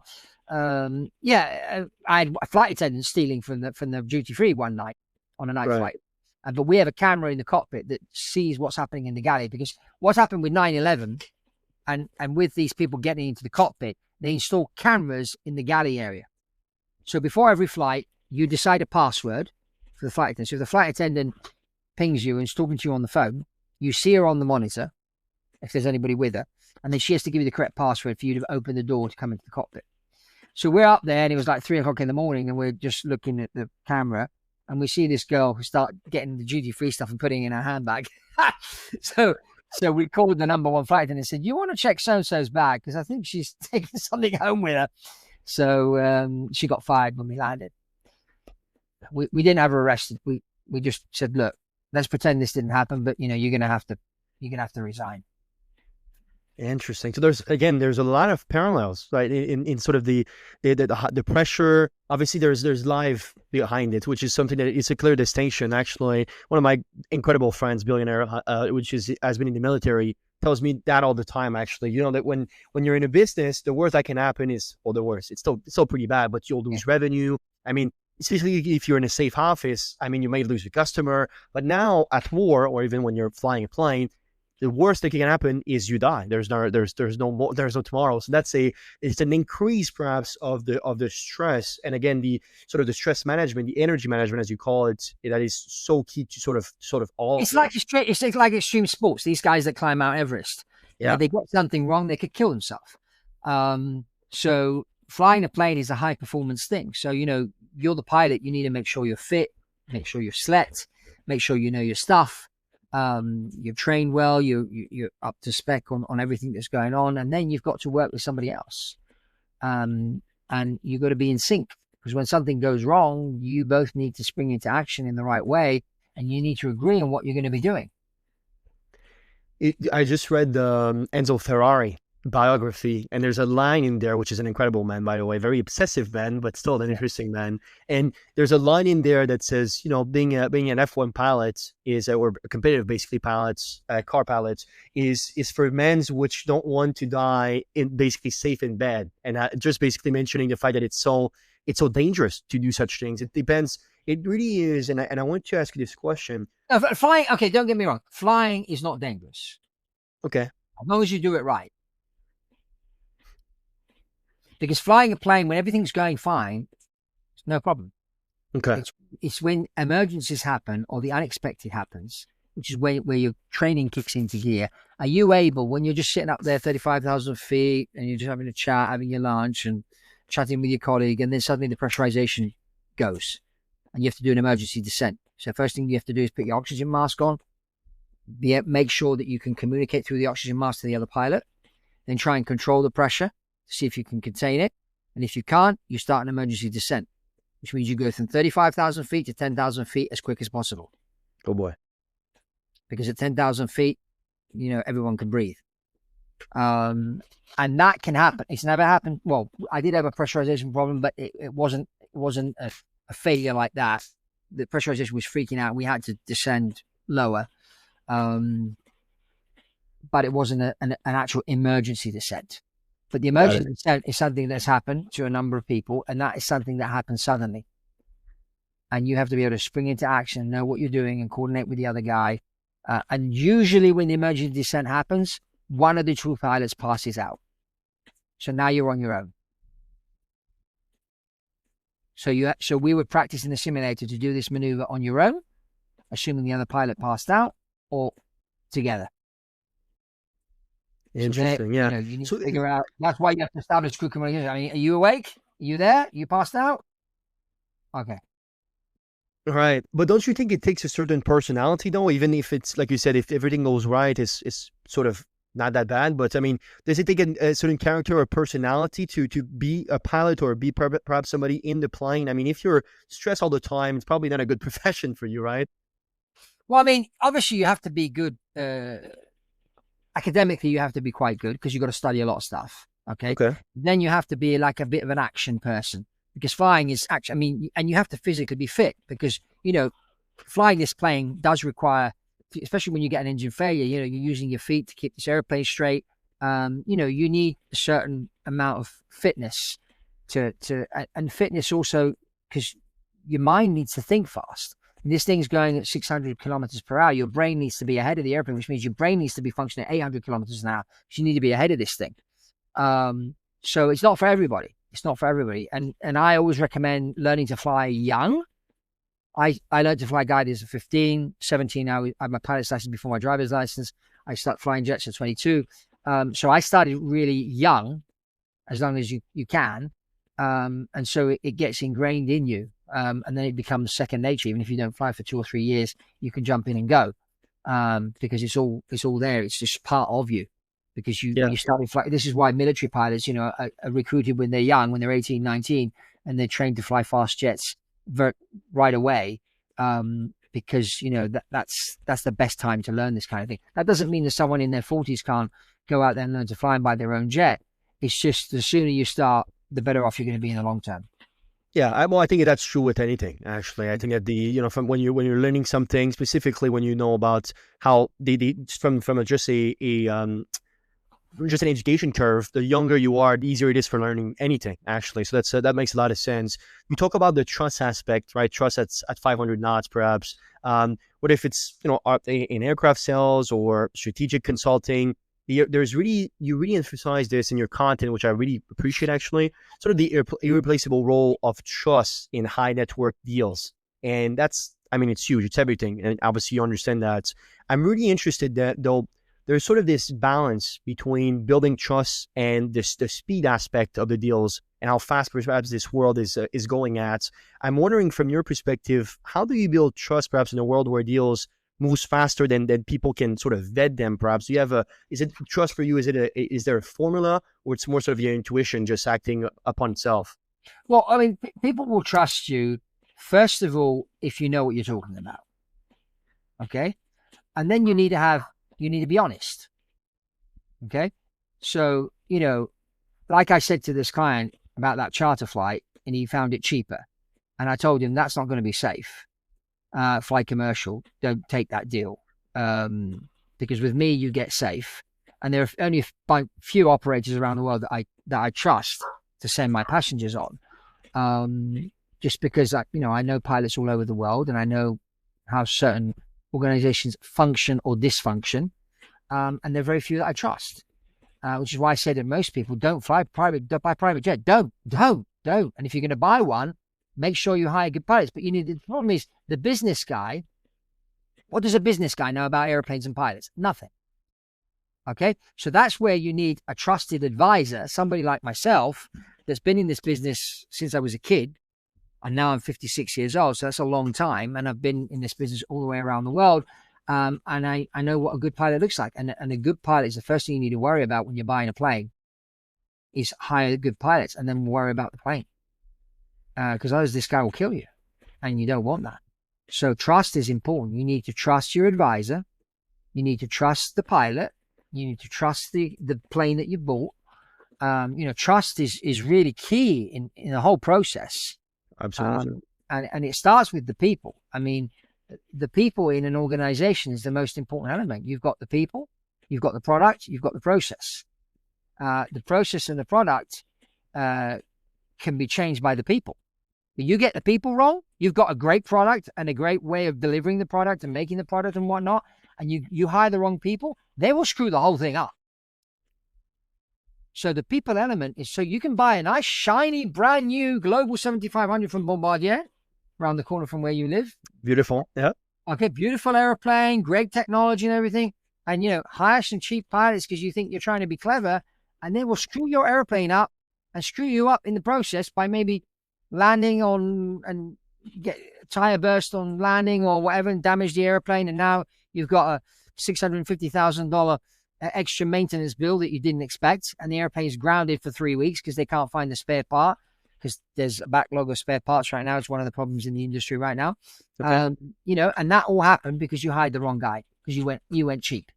I had a flight attendant stealing from the duty free one night on a night flight. But we have a camera in the cockpit that sees what's happening in the galley, because what's happened with 9/11 and with these people getting into the cockpit, they install cameras in the galley area. So before every flight, you decide a password for the flight attendant. So if the flight attendant pings you and is talking to you on the phone. You see her on the monitor, if there's anybody with her, and then she has to give you the correct password for you to open the door to come into the cockpit. So we're up there, and it was like 3 o'clock in the morning, and we're just looking at the camera, and we see this girl start getting the duty-free stuff and putting it in her handbag. So we called the number one flight and said, "You want to check so-and-so's bag? Because I think she's taking something home with her." So she got fired when we landed. We didn't have her arrested. We just said, "Look, let's pretend this didn't happen, but you're gonna have to resign."
Interesting. So there's a lot of parallels, right? In sort of the pressure. Obviously, there's life behind it, which is something that it's a clear distinction. Actually, one of my incredible friends, billionaire, has been in the military, tells me that all the time. Actually, that when you're in a business, the worst that can happen is, the worst. It's still pretty bad, but you'll lose revenue. I mean, especially if you're in a safe office. I mean, you may lose a customer, but now at war, or even when you're flying a plane, the worst that can happen is you die. There's no tomorrow. So it's an increase perhaps of the stress. And again, the sort of the stress management, the energy management, as you call it, that is so key to sort of all.
It's like extreme sports. These guys that climb Mount Everest, they got something wrong, they could kill themselves. So flying a plane is a high performance thing. So you're the pilot. You need to make sure you're fit, make sure you're slept, make sure you know your stuff. You've trained well, you're up to spec on everything that's going on, and then you've got to work with somebody else, and you've got to be in sync, because when something goes wrong, you both need to spring into action in the right way, and you need to agree on what you're going to be doing.
I just read the Enzo Ferrari biography, and there's a line in there, which is an incredible man, by the way, very obsessive man, but still an interesting man. And there's a line in there that says, being an F1 pilot is, or competitive basically pilots, car pilots is for men which don't want to die in basically safe in bed. And just basically mentioning the fact that it's so dangerous to do such things. It depends. It really is. And I want to ask you this question.
Flying, okay, don't get me wrong. Flying is not dangerous.
Okay.
As long as you do it right. Because flying a plane when everything's going fine, it's no problem.
Okay.
It's when emergencies happen or the unexpected happens, which is where your training kicks into gear. Are you able, when you're just sitting up there 35,000 feet and you're just having a chat, having your lunch and chatting with your colleague, and then suddenly the pressurization goes and you have to do an emergency descent. So first thing you have to do is put your oxygen mask on, make sure that you can communicate through the oxygen mask to the other pilot, then try and control the pressure to see if you can contain it. And if you can't, you start an emergency descent, which means you go from 35,000 feet to 10,000 feet as quick as possible.
Oh boy.
Because at 10,000 feet, everyone can breathe. And that can happen. It's never happened. Well, I did have a pressurization problem, but it wasn't a failure like that. The pressurization was freaking out. We had to descend lower. But it wasn't an actual emergency descent. But the emergency descent is something that's happened to a number of people, and that is something that happens suddenly. And you have to be able to spring into action, know what you're doing, and coordinate with the other guy. And usually when the emergency descent happens, one of the two pilots passes out. So now you're on your own. So we would practice in the simulator to do this maneuver on your own, assuming the other pilot passed out, or together.
Interesting,
so then, you need to figure out. That's why you have to establish crew communication. I mean, are you awake? Are you there? You passed out? Okay.
Right. But don't you think it takes a certain personality, though? Even if it's, like you said, if everything goes right, it's sort of not that bad. But I mean, does it take a certain character or personality to be a pilot or be perhaps somebody in the plane? I mean, if you're stressed all the time, it's probably not a good profession for you, right?
Well, I mean, obviously you have to be good. Academically, you have to be quite good because you've got to study a lot of stuff. Okay. Then you have to be like a bit of an action person, because flying is action. I mean, and you have to physically be fit because, flying this plane does require, especially when you get an engine failure, you're using your feet to keep this airplane straight. You need a certain amount of fitness and fitness also because your mind needs to think fast. And this thing's going at 600 kilometers per hour. Your brain needs to be ahead of the airplane, which means your brain needs to be functioning at 800 kilometers an hour. So you need to be ahead of this thing. So it's not for everybody. It's not for everybody. And I always recommend learning to fly young I learned to fly guided at 15, 17. I had my pilot's license before my driver's license. I started flying jets at 22. So I started really young, as long as you can. And so it gets ingrained in you. And then it becomes second nature. Even if you don't fly for 2 or 3 years, you can jump in and go, because it's all there. It's just part of you, because when you start flying. This is why military pilots, are recruited when they're young, when they're 18, 19, and they're trained to fly fast jets right away. Because that's the best time to learn this kind of thing. That doesn't mean that someone in their 40s can't go out there and learn to fly and buy their own jet. It's just the sooner you start, the better off you're going to be in the long term.
Yeah, I think that's true with anything. Actually, I think that from when you're learning something, specifically when you know about how from just an education curve, the younger you are, the easier it is for learning anything. Actually, so that makes a lot of sense. You talk about the trust aspect, right? Trust at 500 knots, perhaps. What if it's in aircraft sales or strategic consulting? You really emphasize this in your content, which I really appreciate, actually, sort of the irreplaceable role of trust in high network deals. And it's huge. It's everything. And obviously you understand that. I'm really interested that, though, there's sort of this balance between building trust and the speed aspect of the deals and how fast perhaps this world is going at. I'm wondering, from your perspective, how do you build trust perhaps in a world where deals moves faster than people can sort of vet them? Perhaps do you have is it trust for you? Is there a formula, or it's more sort of your intuition just acting upon itself?
Well, people will trust you, first of all, if you know what you're talking about. Okay. And then you need to be honest. Okay. So, like I said to this client about that charter flight, and he found it cheaper. And I told him that's not going to be safe. Fly commercial, don't take that deal. Because with me, you get safe. And there are only a few operators around the world that I trust to send my passengers on. Just because I know pilots all over the world, and I know how certain organizations function or dysfunction. And there are very few that I trust, which is why I say to most people, don't buy private jet. Don't. And if you're going to buy one, make sure you hire good pilots. But the problem is the business guy. What does a business guy know about airplanes and pilots? Nothing. Okay. So that's where you need a trusted advisor, somebody like myself that's been in this business since I was a kid. And now I'm 56 years old. So that's a long time. And I've been in this business all the way around the world. And I know what a good pilot looks like. And a good pilot is the first thing you need to worry about when you're buying a plane, is hire good pilots and then worry about the plane. Because otherwise this guy will kill you, and you don't want that. So trust is important. You need to trust your advisor. You need to trust the pilot. You need to trust the plane that you bought. Trust is really key in the whole process.
Absolutely.
And it starts with the people. The people in an organization is the most important element. You've got the people, you've got the product, you've got the process. The process and the product can be changed by the people. But you get the people wrong, you've got a great product and a great way of delivering the product and making the product and whatnot, and you hire the wrong people, they will screw the whole thing up. So the people element is, so you can buy a nice, shiny, brand new Global 7500 from Bombardier, around the corner from where you live.
Beautiful. Yeah.
Okay. Beautiful airplane, great technology and everything. And, hire some cheap pilots because you think you're trying to be clever, and they will screw your airplane up and screw you up in the process by maybe landing on and get a tire burst on landing or whatever and damage the airplane. And now you've got a $650,000 extra maintenance bill that you didn't expect. And the airplane's grounded for 3 weeks because they can't find the spare part, because there's a backlog of spare parts right now. It's one of the problems in the industry right now. Okay. And that all happened because you hired the wrong guy, because you went cheap.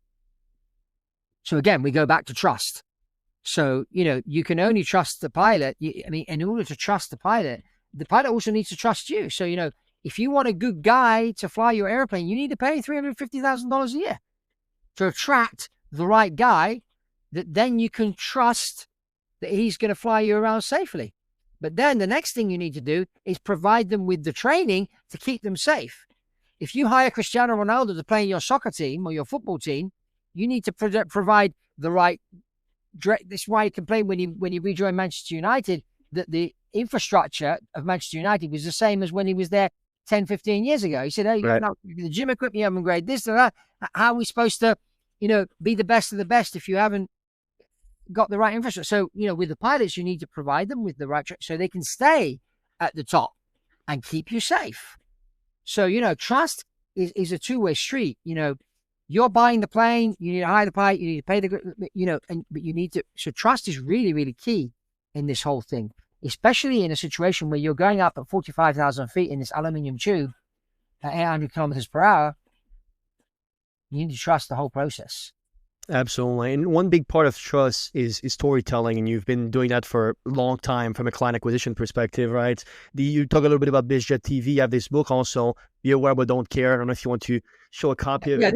So again, we go back to trust. So, you can only trust the pilot. In order to trust the pilot also needs to trust you. So, if you want a good guy to fly your airplane, you need to pay $350,000 a year to attract the right guy that then you can trust that he's going to fly you around safely. But then the next thing you need to do is provide them with the training to keep them safe. If you hire Cristiano Ronaldo to play in your soccer team or your football team, you need to provide the right. This is why he complained when he rejoined Manchester United that the infrastructure of Manchester United was the same as when he was there 10, 15 years ago. He said, hey,
Right.
the gym equipment you haven't graded this and that. How are we supposed to, be the best of the best if you haven't got the right infrastructure? So, with the pilots, you need to provide them with the right so they can stay at the top and keep you safe. So, trust is a two-way street. You're buying the plane, you need to hire the pilot, you need to pay but you need to, so trust is really, really key in this whole thing, especially in a situation where you're going up at 45,000 feet in this aluminium tube at 800 kilometers per hour. You need to trust the whole process.
Absolutely. And one big part of trust is storytelling. And you've been doing that for a long time from a client acquisition perspective, right? You talk a little bit about BizJet TV. You have this book also, Be Aware But Don't Care. I don't know if you want to show a copy of it.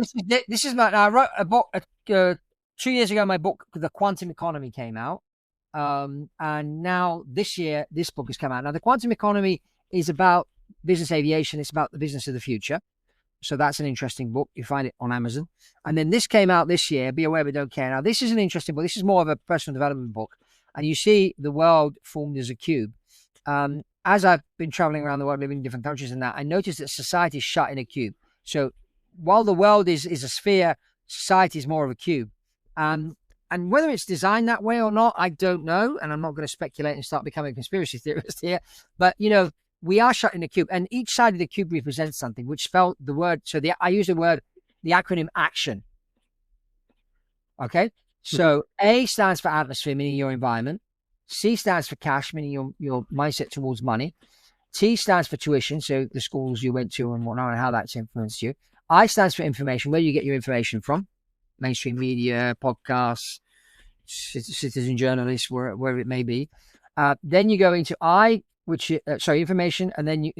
This is I wrote a book 2 years ago. My book, The Quantum Economy, came out. And now this year, this book has come out. Now, The Quantum Economy is about business aviation. It's about the business of the future. So that's an interesting book. You find it on Amazon. And then this came out this year, Be Aware But Don't Care. Now, this is an interesting book. This is more of a personal development book. And you see the world formed as a cube. As I've been traveling around the world, living in different countries and that, I noticed that society is shut in a cube. So while the world is a sphere, society is more of a cube. And whether it's designed that way or not, I don't know. And I'm not going to speculate and start becoming a conspiracy theorist here. But, we are shut in a cube, and each side of the cube represents something, which spelled the word. So I use the acronym ACTION. Okay. So A stands for atmosphere, meaning your environment. C stands for cash, meaning your mindset towards money. T stands for tuition. So the schools you went to and whatnot, and how that's influenced you. I stands for information, where you get your information from, mainstream media, podcasts, citizen journalists, wherever it may be. Then you go into I, which information, and then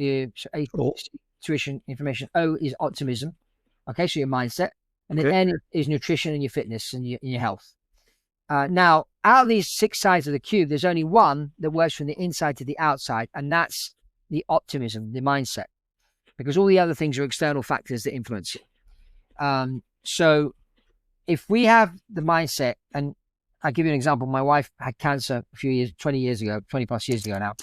tuition, information. O is optimism. Okay, so your mindset, and then N is nutrition and your fitness and your health. Now, out of these 6 sides of the cube, there's only one that works from the inside to the outside, and that's the optimism, the mindset, because all the other things are external factors that influence you. So if we have the mindset, and I'll give you an example. My wife had cancer a few years, 20 plus years ago now.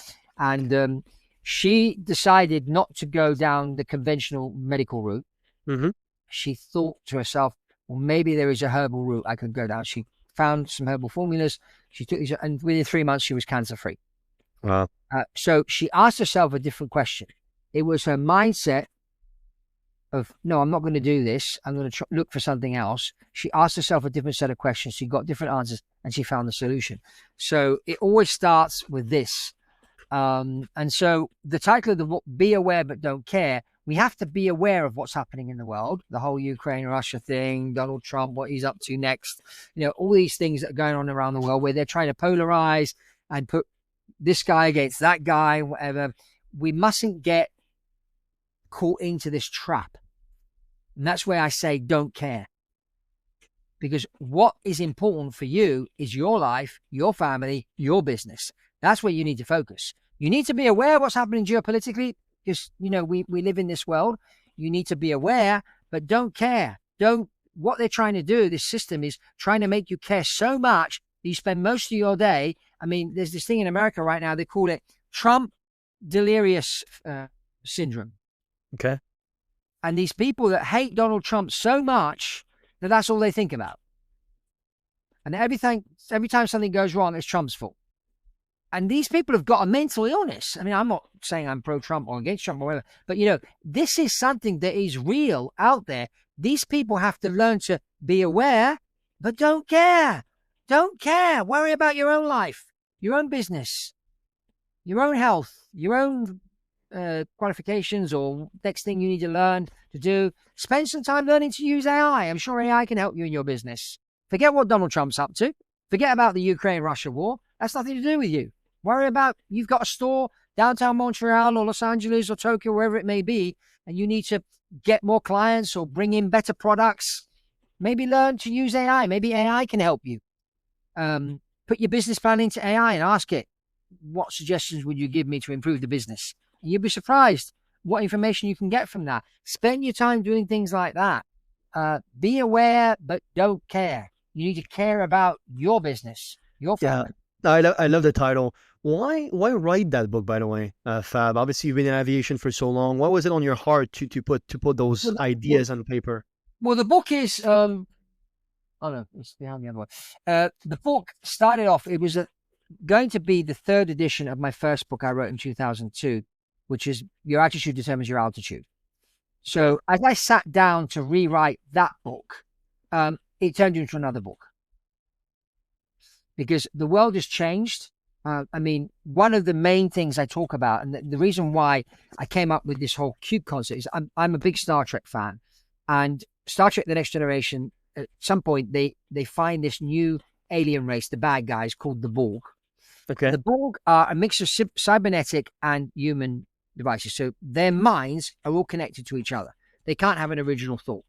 And she decided not to go down the conventional medical route. Mm-hmm. She thought to herself, well, maybe there is a herbal route I could go down. She found some herbal formulas. She took these, and within 3 months, she was cancer-free. Wow. So she asked herself a different question. It was her mindset of, no, I'm not going to do this. I'm going to look for something else. She asked herself a different set of questions. She got different answers, and she found the solution. So it always starts with this. And so the title of the book, Be Aware But Don't Care, we have to be aware of what's happening in the world, the whole Ukraine-Russia thing, Donald Trump, what he's up to next, all these things that are going on around the world where they're trying to polarize and put this guy against that guy, whatever. We mustn't get caught into this trap. And that's where I say don't care. Because what is important for you is your life, your family, your business. That's where you need to focus. You need to be aware of what's happening geopolitically, because, we live in this world. You need to be aware, but don't care. What they're trying to do, this system is trying to make you care so much that you spend most of your day. I mean, there's this thing in America right now, they call it Trump delirious syndrome.
Okay.
And these people that hate Donald Trump so much that that's all they think about. And every time something goes wrong, it's Trump's fault. And these people have got a mental illness. I mean, I'm not saying I'm pro-Trump or against Trump or whatever, but, this is something that is real out there. These people have to learn to be aware, but don't care. Don't care. Worry about your own life, your own business, your own health, your own qualifications, or next thing you need to learn to do. Spend some time learning to use AI. I'm sure AI can help you in your business. Forget what Donald Trump's up to. Forget about the Ukraine-Russia war. That's nothing to do with you. Worry about, you've got a store downtown Montreal or Los Angeles or Tokyo, wherever it may be, and you need to get more clients or bring in better products. Maybe learn to use AI. Maybe AI can help you. Put your business plan into AI and ask it, what suggestions would you give me to improve the business? And you'll be surprised what information you can get from that. Spend your time doing things like that. Be aware, but don't care. You need to care about your business, your family.
Yeah, I love the title.
Why write that book, by the way, Fab? Obviously, you've been in aviation for so long. What was it on your heart to put those ideas on paper?
Well, the book is oh no, it's behind the other one. The book started off. It was going to be the third edition of my first book I wrote in 2002, which is Your Attitude Determines Your Altitude. So as I sat down to rewrite that book, it turned into another book because the world has changed. I mean, one of the main things I talk about, and the reason why I came up with this whole cube concept is I'm a big Star Trek fan, and Star Trek: The Next Generation. At some point, they find this new alien race, the bad guys, called the Borg.
Okay.
The Borg are a mix of cybernetic and human devices, so their minds are all connected to each other. They can't have an original thought.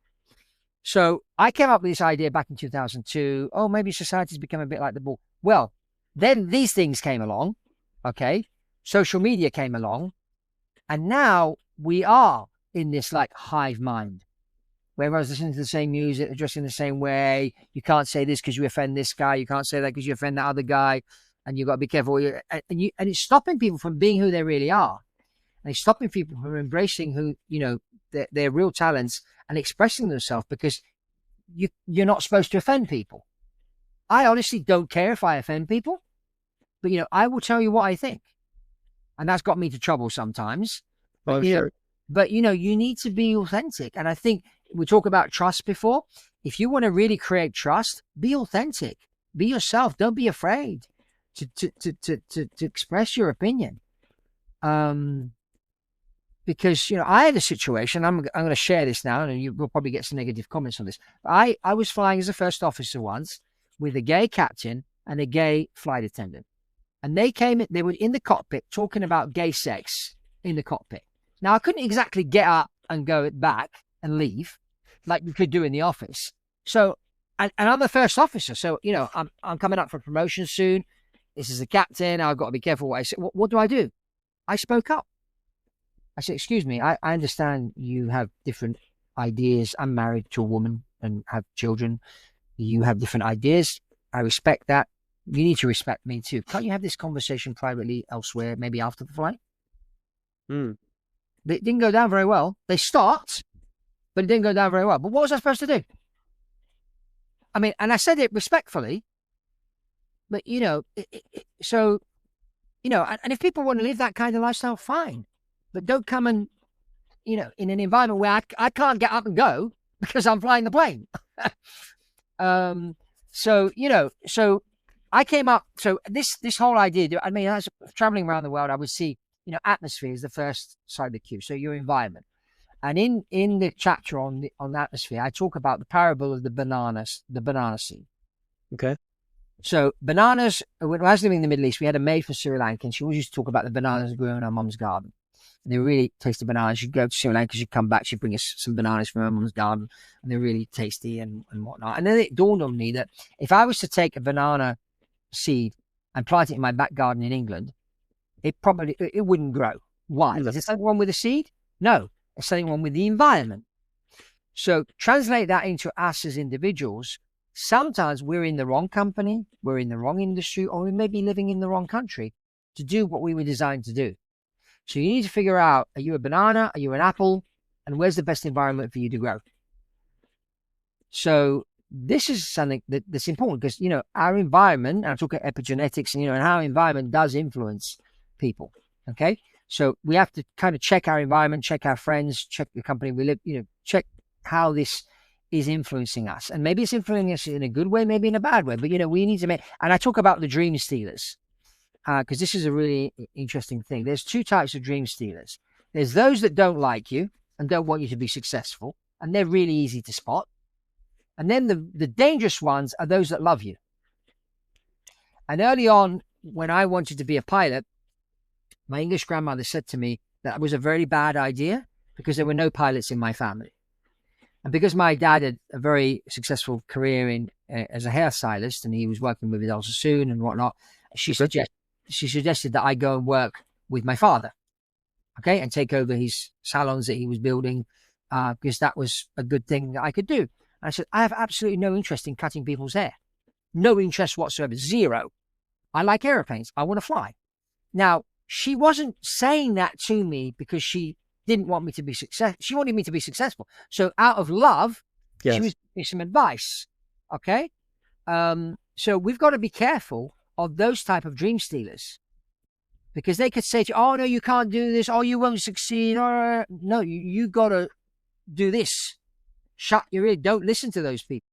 So I came up with this idea back in 2002. Oh, maybe society's become a bit like the Borg. Well, then these things came along, okay? Social media came along, and now we are in this like hive mind where everyone's listening to the same music, they're dressing the same way. You can't say this because you offend this guy. You can't say that because you offend that other guy. And you've got to be careful. And it's stopping people from being who they really are. And it's stopping people from embracing who, their real talents and expressing themselves because you're not supposed to offend people. I honestly don't care if I offend people, but, I will tell you what I think. And that's got me to trouble sometimes.
Oh, sure.
But, you need to be authentic. And I think we talked about trust before. If you want to really create trust, be authentic. Be yourself. Don't be afraid to express your opinion. Because, I had a situation, I'm going to share this now, and you will probably get some negative comments on this. I was flying as a first officer once with a gay captain and a gay flight attendant. And they were in the cockpit talking about gay sex in the cockpit. Now, I couldn't exactly get up and go back and leave like we could do in the office. So, and I'm the first officer. So, I'm coming up for promotion soon. This is the captain. I've got to be careful what I say. What do? I spoke up. I said, excuse me, I understand you have different ideas. I'm married to a woman and have children. You have different ideas. I respect that. You need to respect me too. Can't you have this conversation privately elsewhere, maybe after the flight? It didn't go down very well. They stopped, but it didn't go down very well. But what was I supposed to do? I mean, and I said it respectfully, but, and if people want to live that kind of lifestyle, fine. But don't come and, in an environment where I can't get up and go because I'm flying the plane. So I came up, so this whole idea, I mean, I was traveling around the world, I would see, atmosphere is the first side of the queue. So your environment. And in the chapter on atmosphere, I talk about the parable of the banana seed.
Okay.
So bananas, when I was living in the Middle East, we had a maid from Sri Lanka, and she always used to talk about the bananas growing in our mum's garden. And they were really tasty bananas. She'd go to Sri Lanka, she'd come back, she'd bring us some bananas from her mum's garden, and they're really tasty and whatnot. And then it dawned on me that if I was to take a banana seed and plant it in my back garden in England, it wouldn't grow. Why? Is there something wrong with the seed? No, there's something wrong with the environment. So translate that into us as individuals. Sometimes we're in the wrong company, we're in the wrong industry, or we may be living in the wrong country to do what we were designed to do. So you need to figure out, are you a banana? Are you an apple? And where's the best environment for you to grow? So this is something that's important because, our environment, and I'm talking epigenetics, and, and how environment does influence people. Okay. So we have to kind of check our environment, check our friends, check the company we live, check how this is influencing us. And maybe it's influencing us in a good way, maybe in a bad way. But, we need to make, and I talk about the dream stealers because this is a really interesting thing. There's two types of dream stealers. There's those that don't like you and don't want you to be successful, and they're really easy to spot. And then the dangerous ones are those that love you. And early on, when I wanted to be a pilot, my English grandmother said to me that was a very bad idea because there were no pilots in my family. And because my dad had a very successful career as a hairstylist, and he was working with Vidal Sassoon and whatnot, she suggested that I go and work with my father, okay, and take over his salons that he was building because that was a good thing that I could do. And I said, I have absolutely no interest in cutting people's hair. No interest whatsoever. Zero. I like airplanes. I want to fly. Now, she wasn't saying that to me because she didn't want me to be successful. She wanted me to be successful. So out of love,
Yes.
she was giving me some advice. Okay. So we've got to be careful of those type of dream stealers, because they could say to you, oh, no, you can't do this. Oh, you won't succeed. Or, no, you got to do this. Shut your ear. Don't listen to those people.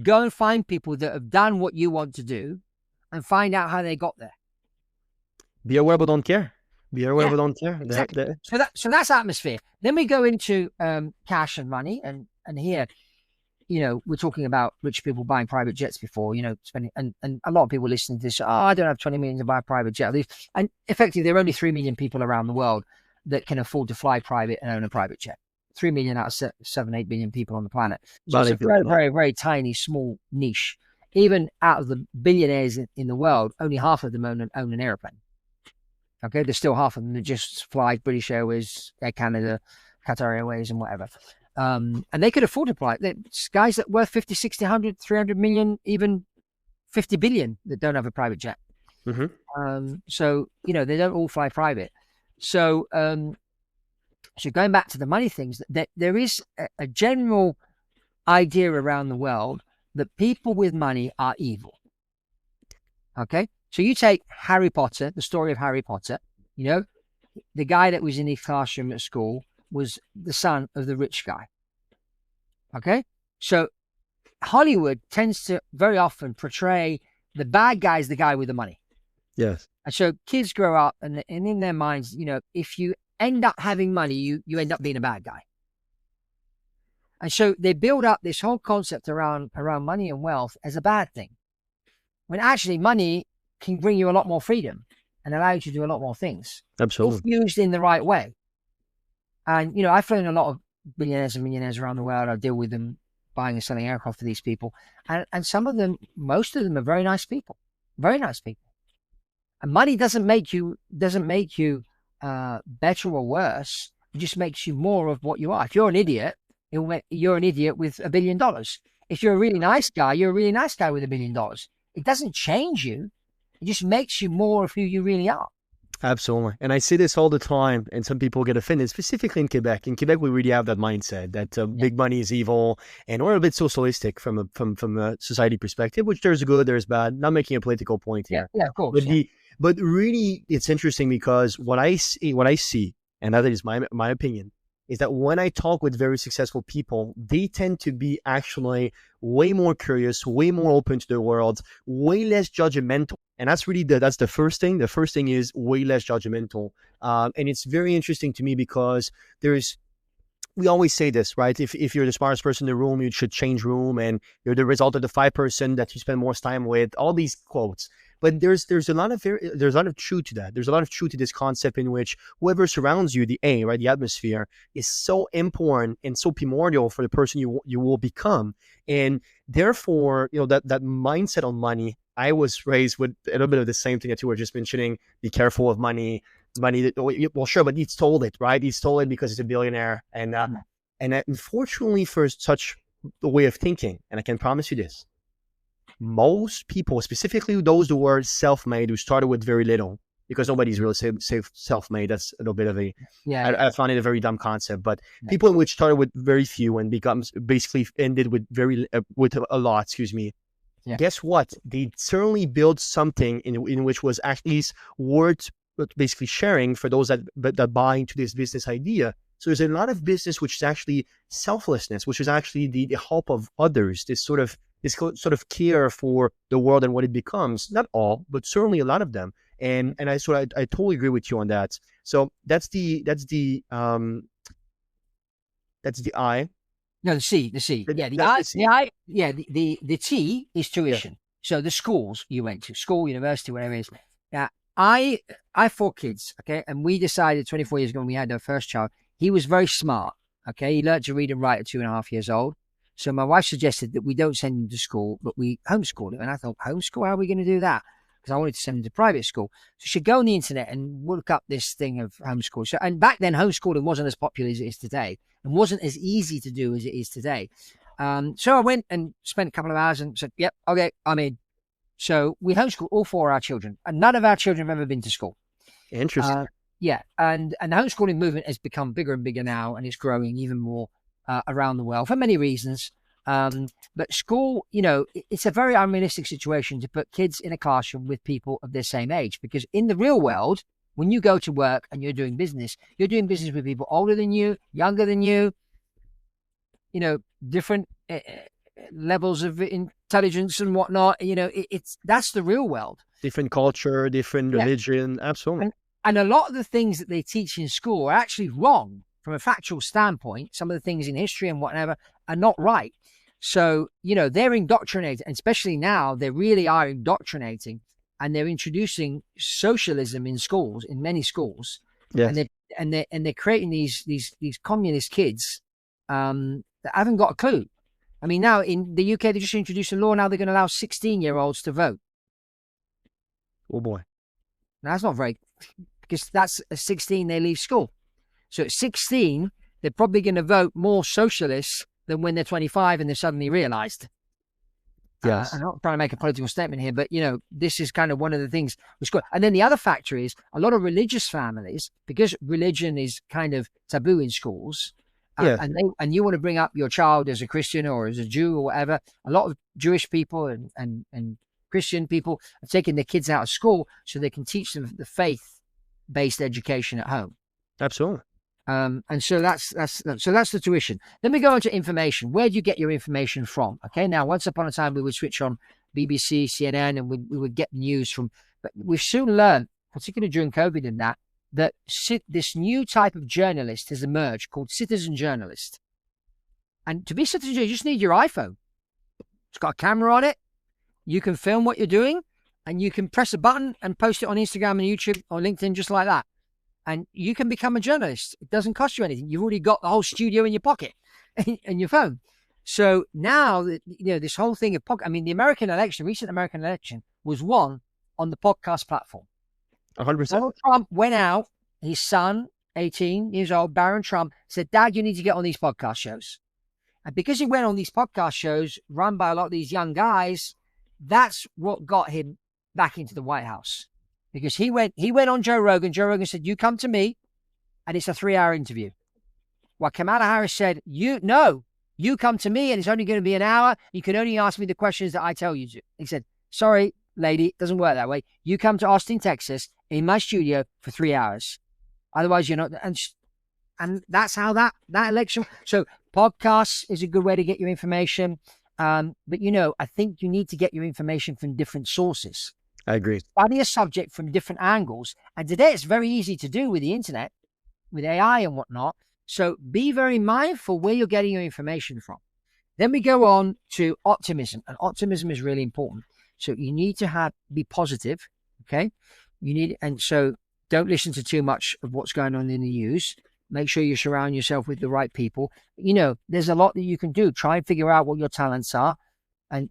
Go and find people that have done what you want to do and find out how they got there.
Be aware, but don't care. Be aware, but don't care.
Exactly. So that's atmosphere. Then we go into cash and money, and here, we're talking about rich people buying private jets before, spending, and a lot of people listening to this, I don't have 20 million to buy a private jet. And effectively, there are only 3 million people around the world that can afford to fly private and own a private jet. 3 million out of 7-8 billion people on the planet. So it's a very, very, very tiny, small niche. Even out of the billionaires in the world, only half of them own an airplane. Okay, there's still half of them that just fly British Airways, Air Canada, Qatar Airways, and whatever. And they could afford to fly. There's guys that worth 50, 60, 100, 300 million, even 50 billion that don't have a private jet.
Mm-hmm.
So, they don't all fly private. So, so going back to the money things, that there is a general idea around the world that people with money are evil. Okay? So you take Harry Potter, the story of Harry Potter, the guy that was in his classroom at school was the son of the rich guy. Okay? So Hollywood tends to very often portray the bad guy as the guy with the money.
Yes.
And so kids grow up and in their minds, if you end up having money, you end up being a bad guy. And so they build up this whole concept around money and wealth as a bad thing, when actually money can bring you a lot more freedom and allow you to do a lot more things.
Absolutely.
If used in the right way. And, I've flown a lot of billionaires and millionaires around the world. I deal with them buying and selling aircraft for these people. And some of them, most of them are very nice people. Very nice people. And money doesn't make you better or worse. It just makes you more of what you are. If you're an idiot, you're an idiot with $1 billion. If you're a really nice guy, you're a really nice guy with $1 billion. It doesn't change you. It just makes you more of who you really are.
Absolutely. And I say this all the time, and some people get offended, specifically in Quebec. In Quebec, we really have that mindset that big money is evil, and we're a bit socialistic from a society perspective, which there's good, there's bad. Not making a political point here.
Yeah, of course.
But really, it's interesting because what I see, and that is my opinion, is that when I talk with very successful people, they tend to be actually way more curious, way more open to the world, way less judgmental. And that's really that's the first thing. The first thing is way less judgmental. And it's very interesting to me because we always say this, right? If you're the smartest person in the room, you should change room, and you're the result of the 5% that you spend more time with, all these quotes. But there's a lot of truth to that. There's a lot of truth to this concept in which whoever surrounds you, the atmosphere, is so important and so primordial for the person you will become. And therefore, that mindset on money, I was raised with a little bit of the same thing that you were just mentioning. Be careful of money. Well, sure, but he stole it, right? He stole it because he's a billionaire. And unfortunately for such a way of thinking, and I can promise you this, most people, specifically those who were self-made, who started with very little, because nobody's really self-made. That's a little bit of I found it a very dumb concept. But people which started with very few and basically ended with with a lot. Excuse me. Yeah. Guess what? They certainly built something in which was at least worth basically sharing for those that buy into this business idea. So there's a lot of business which is actually selflessness, which is actually the help of others. This sort of care for the world and what it becomes. Not all, but certainly a lot of them. And I totally agree with you on that. So that's the I.
No, the C. The T is tuition. Yeah. So the schools you went to, school, university, whatever it is. Now, I have 4 kids, okay, and we decided 24 years ago when we had our first child, he was very smart, okay. He learned to read and write at 2.5 years old. So my wife suggested that we don't send him to school, but we homeschool him. And I thought, homeschool? How are we going to do that? Because I wanted to send him to private school. So you should go on the internet and look up this thing of homeschool. So, and back then, homeschooling wasn't as popular as it is today, and wasn't as easy to do as it is today. So I went and spent a couple of hours and said, yep, okay, I'm in. So we homeschool all 4 of our children, and none of our children have ever been to school.
Interesting.
Yeah, and the homeschooling movement has become bigger and bigger now, and it's growing even more around the world for many reasons. But school, it's a very unrealistic situation to put kids in a classroom with people of their same age, because in the real world, when you go to work and you're doing business with people older than you, younger than you, different levels of intelligence and whatnot. That's the real world.
Different culture, different religion. Absolutely.
And a lot of the things that they teach in school are actually wrong from a factual standpoint. Some of the things in history and whatever are not right. So, they're indoctrinated, and especially now, they really are indoctrinating, and they're introducing socialism in schools, in many schools.
Yes.
And they're creating these communist kids that haven't got a clue. I mean, now in the UK, they just introduced a law. Now they're going to allow 16-year-olds to vote.
Oh boy.
Now, that's not very, because that's at 16 they leave school. So at 16, they're probably going to vote more socialists than when they're 25 and they've suddenly realized.
Yes.
I'm not trying to make a political statement here, but this is kind of one of the things. And then the other factor is a lot of religious families, because religion is kind of taboo in schools. And you want to bring up your child as a Christian or as a Jew or whatever. A lot of Jewish people and Christian people are taking their kids out of school so they can teach them the faith-based education at home.
Absolutely.
And so that's the tuition. Then we go into information. Where do you get your information from? Okay, now once upon a time we would switch on BBC, CNN, and we would get news from. But we've soon learned, particularly during COVID and that this new type of journalist has emerged called citizen journalist. And to be a citizen journalist, you just need your iPhone. It's got a camera on it. You can film what you're doing, and you can press a button and post it on Instagram and YouTube or LinkedIn just like that. And you can become a journalist. It doesn't cost you anything. You've already got the whole studio in your pocket and your phone. So now, this whole thing of podcast, I mean, the recent American election was won on the podcast platform.
100%.
Donald Trump went out, his son, 18 years old, Barron Trump, said, Dad, you need to get on these podcast shows. And because he went on these podcast shows run by a lot of these young guys, that's what got him back into the White House. Because he went on Joe Rogan. Joe Rogan said, you come to me, and it's a 3-hour interview. Well, Kamala Harris said, you come to me, and it's only going to be an hour. You can only ask me the questions that I tell you to. He said, sorry, lady, it doesn't work that way. You come to Austin, Texas, in my studio for 3 hours. Otherwise, you're not. And that's how that election. So podcasts is a good way to get your information. But, I think you need to get your information from different sources.
I agree.
Study a subject from different angles. And today it's very easy to do with the internet, with AI and whatnot. So be very mindful where you're getting your information from. Then we go on to optimism. And optimism is really important. So you need to be positive. Okay. And so don't listen to too much of what's going on in the news. Make sure you surround yourself with the right people. There's a lot that you can do. Try and figure out what your talents are and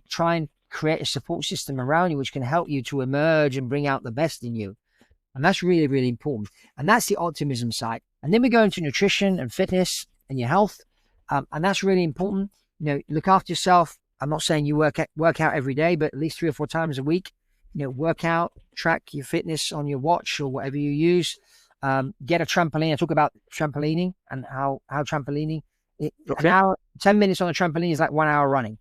try and create a support system around you which can help you to emerge and bring out the best in you. And that's really, really important. And that's the optimism side. And then we go into nutrition and fitness and your health. And that's really important. Look after yourself. I'm not saying you work out every day, but at least 3 or 4 times a week. Work out, track your fitness on your watch or whatever you use. Get a trampoline. I talk about trampolining and how trampolining. An hour, 10 minutes on a trampoline is like 1 hour running.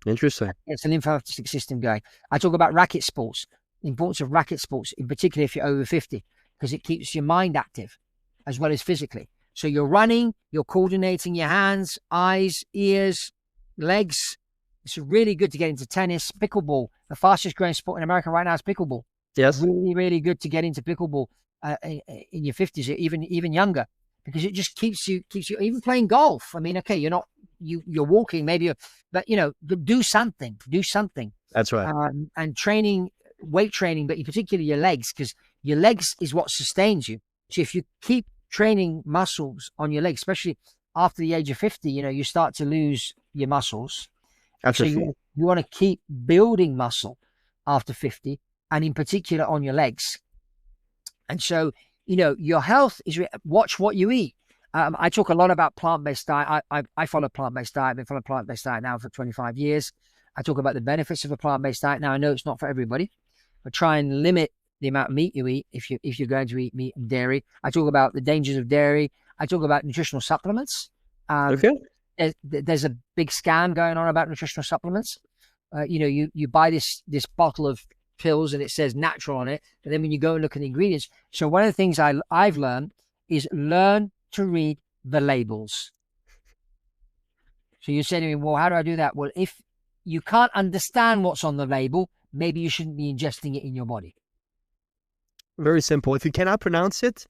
Interesting.
It's an lymphatic system going. I talk about racket sports, the importance of racket sports, in particular if you're over 50, because it keeps your mind active as well as physically. So you're running, you're coordinating your hands, eyes, ears, legs. It's really good to get into tennis, pickleball. The fastest growing sport in America right now is pickleball.
Yes.
Really, really good to get into pickleball in your 50s, even younger, because it just keeps you even playing golf. I mean, okay, you're walking, maybe, but do something.
That's right.
And weight training, but particularly your legs, because your legs is what sustains you. So if you keep training muscles on your legs, especially after the age of 50, you start to lose your muscles. So you want to keep building muscle after 50, and in particular on your legs. And so, your health is, watch what you eat. I talk a lot about plant-based diet. I follow plant-based diet. I've been following plant-based diet now for 25 years. I talk about the benefits of a plant-based diet. Now, I know it's not for everybody, but try and limit the amount of meat you eat if you're going to eat meat and dairy. I talk about the dangers of dairy. I talk about nutritional supplements.
Okay.
There's a big scam going on about nutritional supplements. You buy this bottle of pills and it says natural on it, but then when you go and look at the ingredients. So one of the things I've learned is learn to read the labels. So you say to me, well, how do I do that? Well, if you can't understand what's on the label, maybe you shouldn't be ingesting it in your body.
Very simple. If you cannot pronounce it,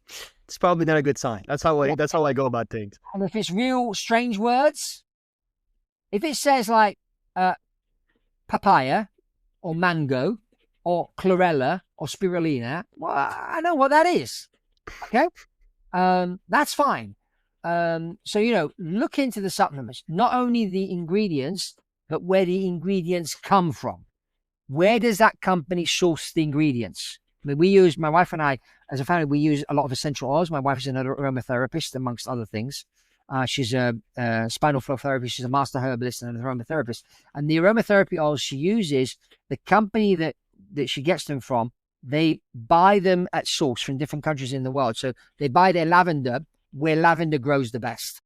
it's probably not a good sign. That's how I go about things.
And if it's real strange words, if it says like papaya or mango or chlorella or spirulina, well, I know what that is. Okay, that's fine. So look into the supplements, not only the ingredients, but where the ingredients come from. Where does that company source the ingredients? I mean, my wife and I, as a family, we use a lot of essential oils. My wife is an aromatherapist, amongst other things. She's a spinal flow therapist. She's a master herbalist and an aromatherapist. And the aromatherapy oils she uses, the company that she gets them from, they buy them at source from different countries in the world. So they buy their lavender where lavender grows the best.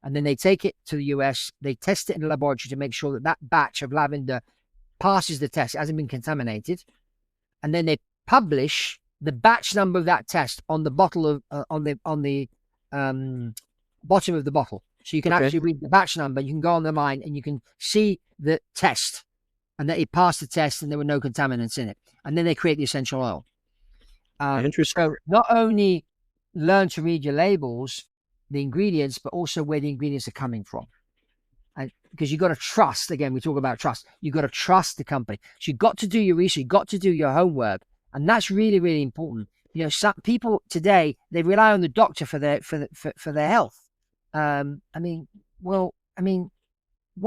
And then they take it to the US. They test it in the laboratory to make sure that batch of lavender passes the test. It hasn't been contaminated. And then they publish the batch number of that test on the bottle of on the bottom of the bottle, so you can actually read the batch number. You can go on the line and you can see the test and that it passed the test and there were no contaminants in it. And then they create the essential oil.
Interesting.
So not only learn to read your labels, the ingredients, but also where the ingredients are coming from. And because you've got to trust, again, we talk about trust. You've got to trust the company. So you've got to do your research. You've got to do your homework. And that's really, really important. Some people today, they rely on the doctor for their health. What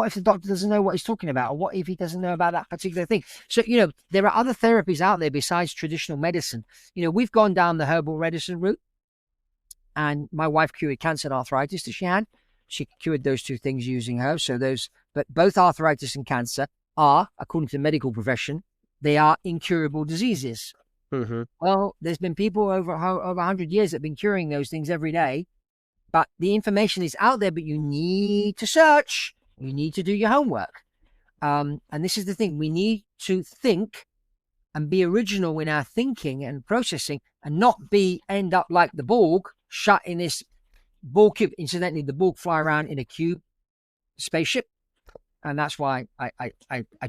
if the doctor doesn't know what he's talking about? Or what if he doesn't know about that particular thing? So, there are other therapies out there besides traditional medicine. We've gone down the herbal medicine route. And my wife cured cancer and arthritis that she had. She cured those two things using herbs. But both arthritis and cancer are, according to the medical profession, they are incurable diseases.
Mm-hmm.
Well, there's been people over 100 years that have been curing those things every day. But the information is out there, but you need to search. You need to do your homework. And this is the thing. We need to think and be original in our thinking and processing and not end up like the Borg, shut in this Borg cube. Incidentally, the Borg fly around in a cube spaceship. And that's why I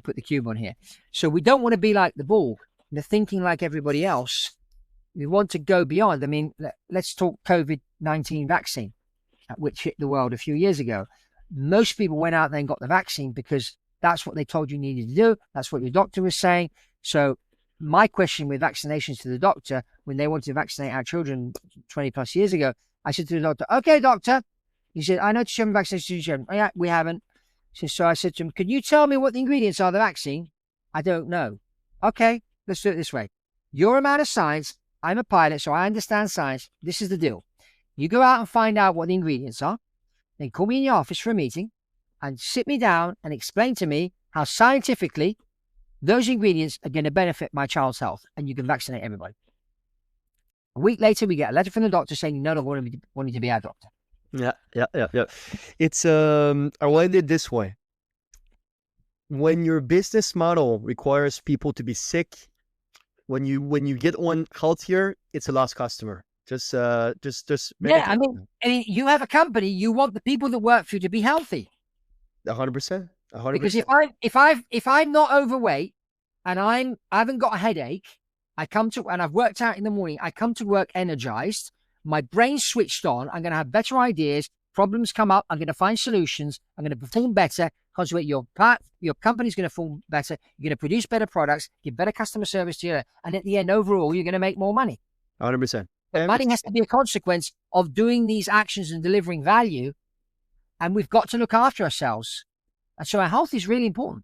put the cube on here. So we don't want to be like the Borg. They're thinking like everybody else. We want to go beyond. I mean, let's talk COVID-19 vaccine, which hit the world a few years ago. Most people went out there and got the vaccine because that's what they told you needed to do. That's what your doctor was saying. So my question with vaccinations to the doctor, when they wanted to vaccinate our children 20 plus years ago, I said to the doctor, okay, doctor. He said, I noticed you haven't vaccinated your children. Oh, yeah, we haven't. So I said to him, can you tell me what the ingredients are of the vaccine? I don't know. Okay, let's do it this way. You're a man of science. I'm a pilot, so I understand science. This is the deal. You go out and find out what the ingredients are. Then call me in your office for a meeting and sit me down and explain to me how scientifically those ingredients are going to benefit my child's health, and you can vaccinate everybody. A week later, we get a letter from the doctor saying, no, I don't want you to be our doctor.
Yeah. It's I want it this way. When your business model requires people to be sick, when you get one healthier, it's a lost customer. Just I
mean, you have a company. You want the people that work for you to be healthy.
100%.
Because if I'm not overweight and I haven't got a headache, and I've worked out in the morning, I come to work energized. My brain's switched on. I'm going to have better ideas. Problems come up. I'm going to find solutions. I'm going to perform better. Consequently, your company's going to perform better. You're going to produce better products, give better customer service to you. And at the end, overall, you're going to make more money.
100%.
But money has to be a consequence of doing these actions and delivering value. And we've got to look after ourselves. And so our health is really important.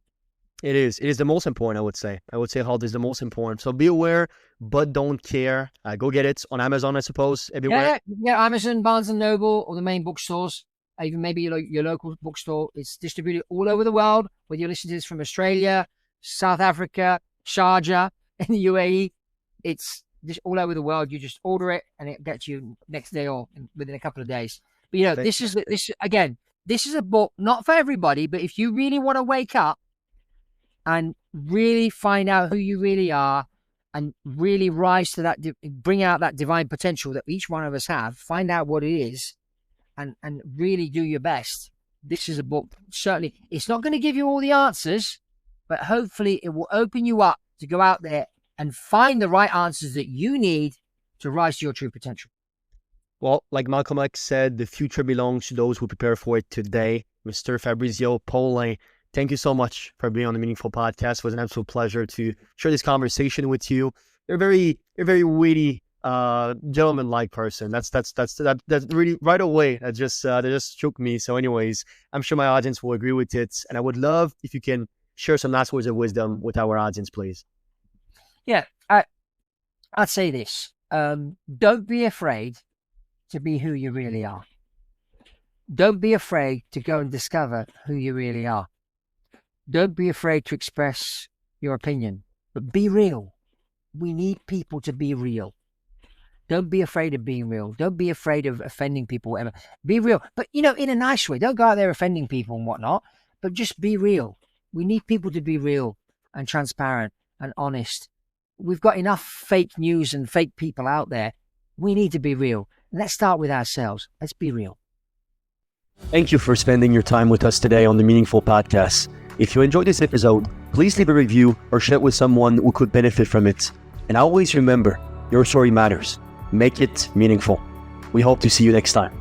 It is. It is the most important, I would say. I would say health is the most important. So be aware, but don't care. Go get it on Amazon, I suppose, everywhere.
Yeah, Amazon, Barnes & Noble, or the main bookstores. Even maybe your local bookstore. It's distributed all over the world, whether you're listening to this from Australia, South Africa, Sharjah, in the UAE. it's just all over the world. You just order it and it gets you next day or within a couple of days. But you know, this is a book not for everybody, but if you really want to wake up and really find out who you really are and really rise to that, bring out that divine potential that each one of us have, find out what it is and really do your best. This is a book. Certainly, it's not going to give you all the answers, but hopefully it will open you up to go out there and find the right answers that you need to rise to your true potential.
Well, like Malcolm X said, the future belongs to those who prepare for it today. Mr. Fabrizio Poli, thank you so much for being on the Meaningful Podcast. It was an absolute pleasure to share this conversation with you. You're a very witty, gentleman-like person. That's really right away. That just shook me. So, anyways, I'm sure my audience will agree with it, and I would love if you can share some last words of wisdom with our audience, please.
Yeah, I'd say this: don't be afraid to be who you really are. Don't be afraid to go and discover who you really are. Don't be afraid to express your opinion, but be real. We need people to be real. Don't be afraid of being real. Don't be afraid of offending people, whatever. Be real, but in a nice way. Don't go out there offending people and whatnot, but just be real. We need people to be real and transparent and honest. We've got enough fake news and fake people out there. We need to be real. Let's start with ourselves. Let's be real.
Thank you for spending your time with us today on the Meaningful Podcast. If you enjoyed this episode, please leave a review or share it with someone who could benefit from it. And always remember, your story matters. Make it meaningful. We hope to see you next time.